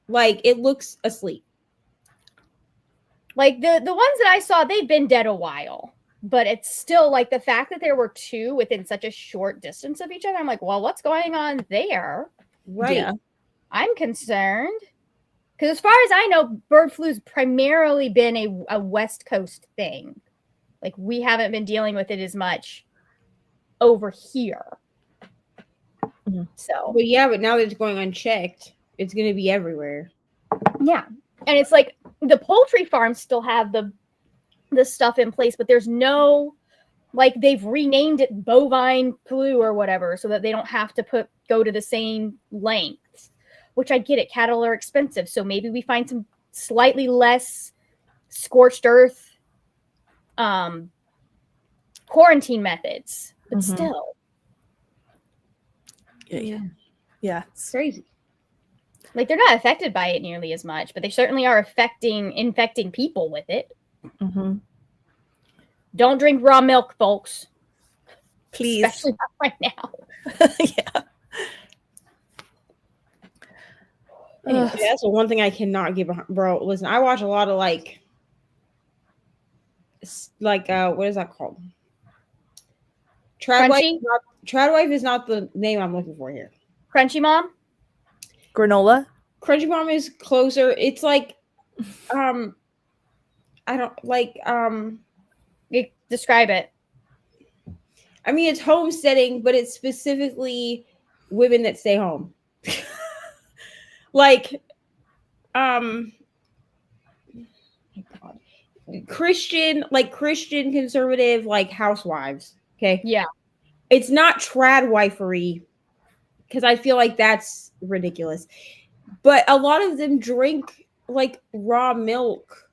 Like, it looks asleep. Like the ones that I saw, they've been dead a while, but it's still like the fact that there were 2 within such a short distance of each other. I'm like, well, what's going on there? Right. Yeah. I'm concerned because as far as I know, bird flu's primarily been a West Coast thing. Like, we haven't been dealing with it as much over here. So, but yeah, but now that it's going unchecked, it's going to be everywhere. Yeah. And it's like the poultry farms still have the stuff in place, but there's no, like, they've renamed it bovine flu or whatever so that they don't have to go to the same length, which I get it. Cattle are expensive. So maybe we find some slightly less scorched earth quarantine methods, but still. Yeah. It's crazy. Like, they're not affected by it nearly as much, but they certainly are infecting people with it. Don't drink raw milk, folks. Please. Especially not right now. Yeah. Anyway, that's the one thing I cannot get behind. Bro, listen, I watch a lot of like what is that called? Tradwife is not the name I'm looking for here. Crunchy Mom? Granola? Crunchy Mom is closer. It's like, I don't like, describe it. I mean, it's homesteading, but it's specifically women that stay home. Like, Christian conservative, like housewives. Okay. Yeah. It's not tradwifery, because I feel like that's ridiculous. But a lot of them drink like raw milk.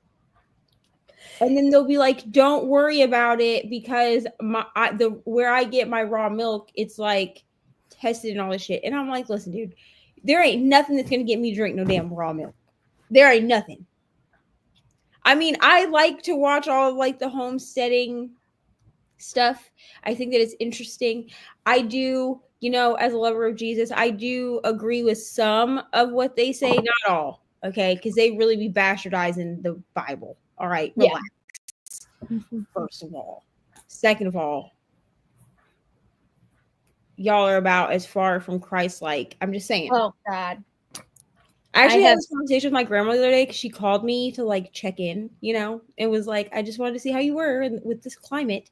And then they'll be like, don't worry about it because where I get my raw milk, it's like tested and all this shit. And I'm like, listen, dude, there ain't nothing that's going to get me to drink no damn raw milk. There ain't nothing. I mean, I like to watch all of like the homesteading stuff. I think that it's interesting. I do, as a lover of Jesus, I do agree with some of what they say, not all, okay? Because they really be bastardizing the Bible. All right, relax. Yeah. First of all. Second of all, y'all are about as far from Christ-like. I'm just saying. Oh, God. I actually had this conversation with my grandma the other day because she called me to like check in, and was like, I just wanted to see how you were with this climate.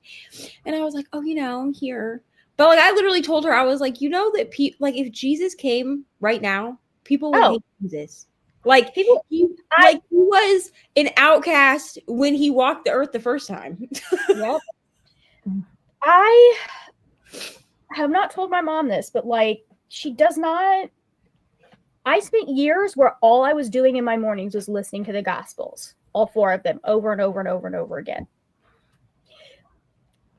And I was like, oh, I'm here. But like, I literally told her, I was like, that like if Jesus came right now, people would hate Jesus. Like he was an outcast when he walked the earth the first time. Yep. I have not told my mom this, but like she does not. I spent years where all I was doing in my mornings was listening to the Gospels, all 4 of them, over and over and over and over again.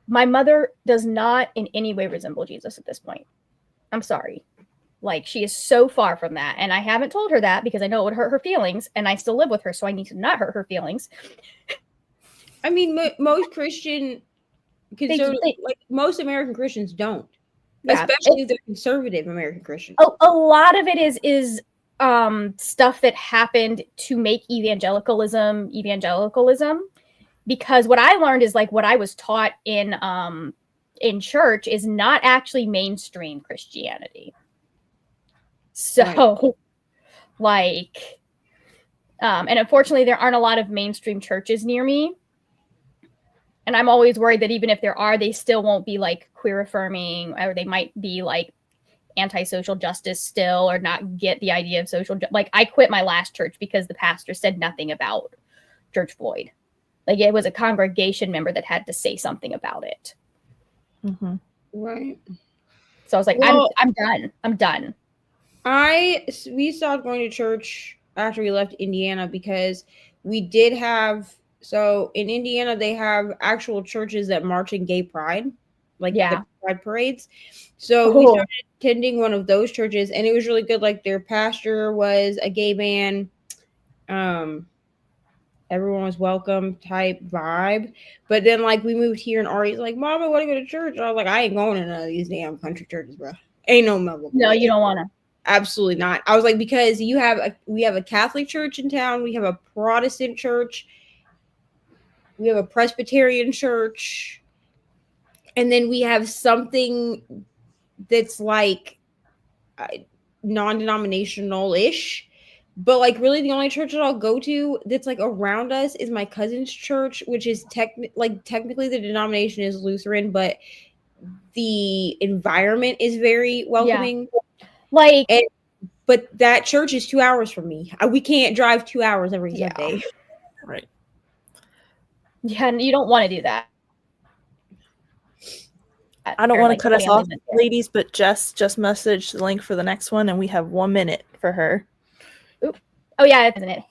My mother does not in any way resemble Jesus at this point. I'm sorry. Like, she is so far from that. And I haven't told her that because I know it would hurt her feelings, and I still live with her, so I need to not hurt her feelings. I mean, most Christian conservative, like most American Christians don't. Yeah, especially if they're conservative American Christians. A lot of it is stuff that happened to make evangelicalism, because what I learned is like what I was taught in church is not actually mainstream Christianity. So, right. Like, and unfortunately, there aren't a lot of mainstream churches near me. And I'm always worried that even if there are, they still won't be like queer affirming, or they might be like anti-social justice still, or not get the idea of social like I quit my last church because the pastor said nothing about George Floyd. Like, it was a congregation member that had to say something about it. Mm-hmm. Right. So I was like, I'm done. We stopped going to church after we left Indiana because we did have, so in Indiana they have actual churches that march in gay pride, like the pride parades. So we started attending one of those churches, and it was really good. Like, their pastor was a gay man. Everyone was welcome type vibe. But then, like, we moved here, and Ari's like, Mom, I want to go to church. And I was like, I ain't going to none of these damn country churches, bro. Ain't no memorable. No, you don't want to. Absolutely not. I was like, because we have a Catholic church in town, we have a Protestant church, we have a Presbyterian church, and then we have something that's like non-denominational-ish. But like, really, the only church that I'll go to that's like around us is my cousin's church, which is technically the denomination is Lutheran, but the environment is very welcoming. Yeah. But that church is 2 hours from me. We can't drive 2 hours every Sunday. Right. Yeah, and you don't want to do that. I don't want to cut us off, ladies, but Jess just messaged the link for the next one, and we have 1 minute for her. Oop. Oh, yeah, isn't it?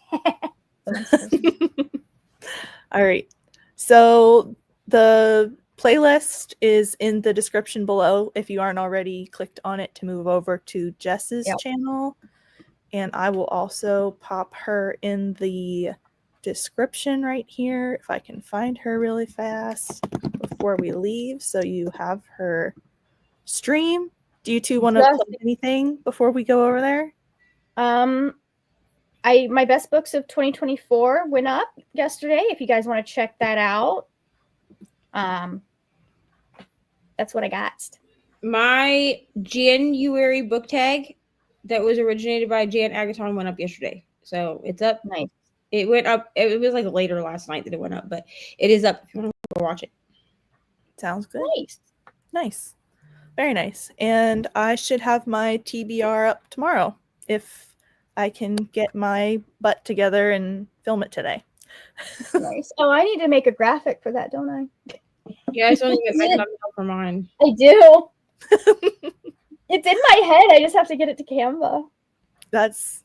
All right. So the playlist is in the description below if you aren't already clicked on it to move over to Jess's channel. And I will also pop her in the description right here if I can find her really fast before we leave, so you have her stream. Do you two want to plug anything before we go over there? My best books of 2024 went up yesterday. If you guys want to check that out, that's what I got. My January book tag that was originated by Jan Agaton went up yesterday, so it's up. Nice. It went up. It was like later last night that it went up, but it is up if you want to go watch it. Sounds good. Nice. Very nice. And I should have my TBR up tomorrow if I can get my butt together and film it today. Nice. Oh, I need to make a graphic for that, don't I? Yeah, I still need to get my thumbnail for mine. I do. It's in my head. I just have to get it to Canva. That's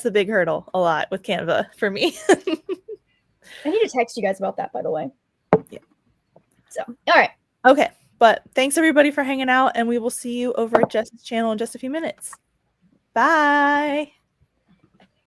the big hurdle a lot with Canva for me. I need to text you guys about that, by the way. Yeah. So, all right. Okay. But thanks everybody for hanging out, and we will see you over at Jess's channel in just a few minutes. Bye.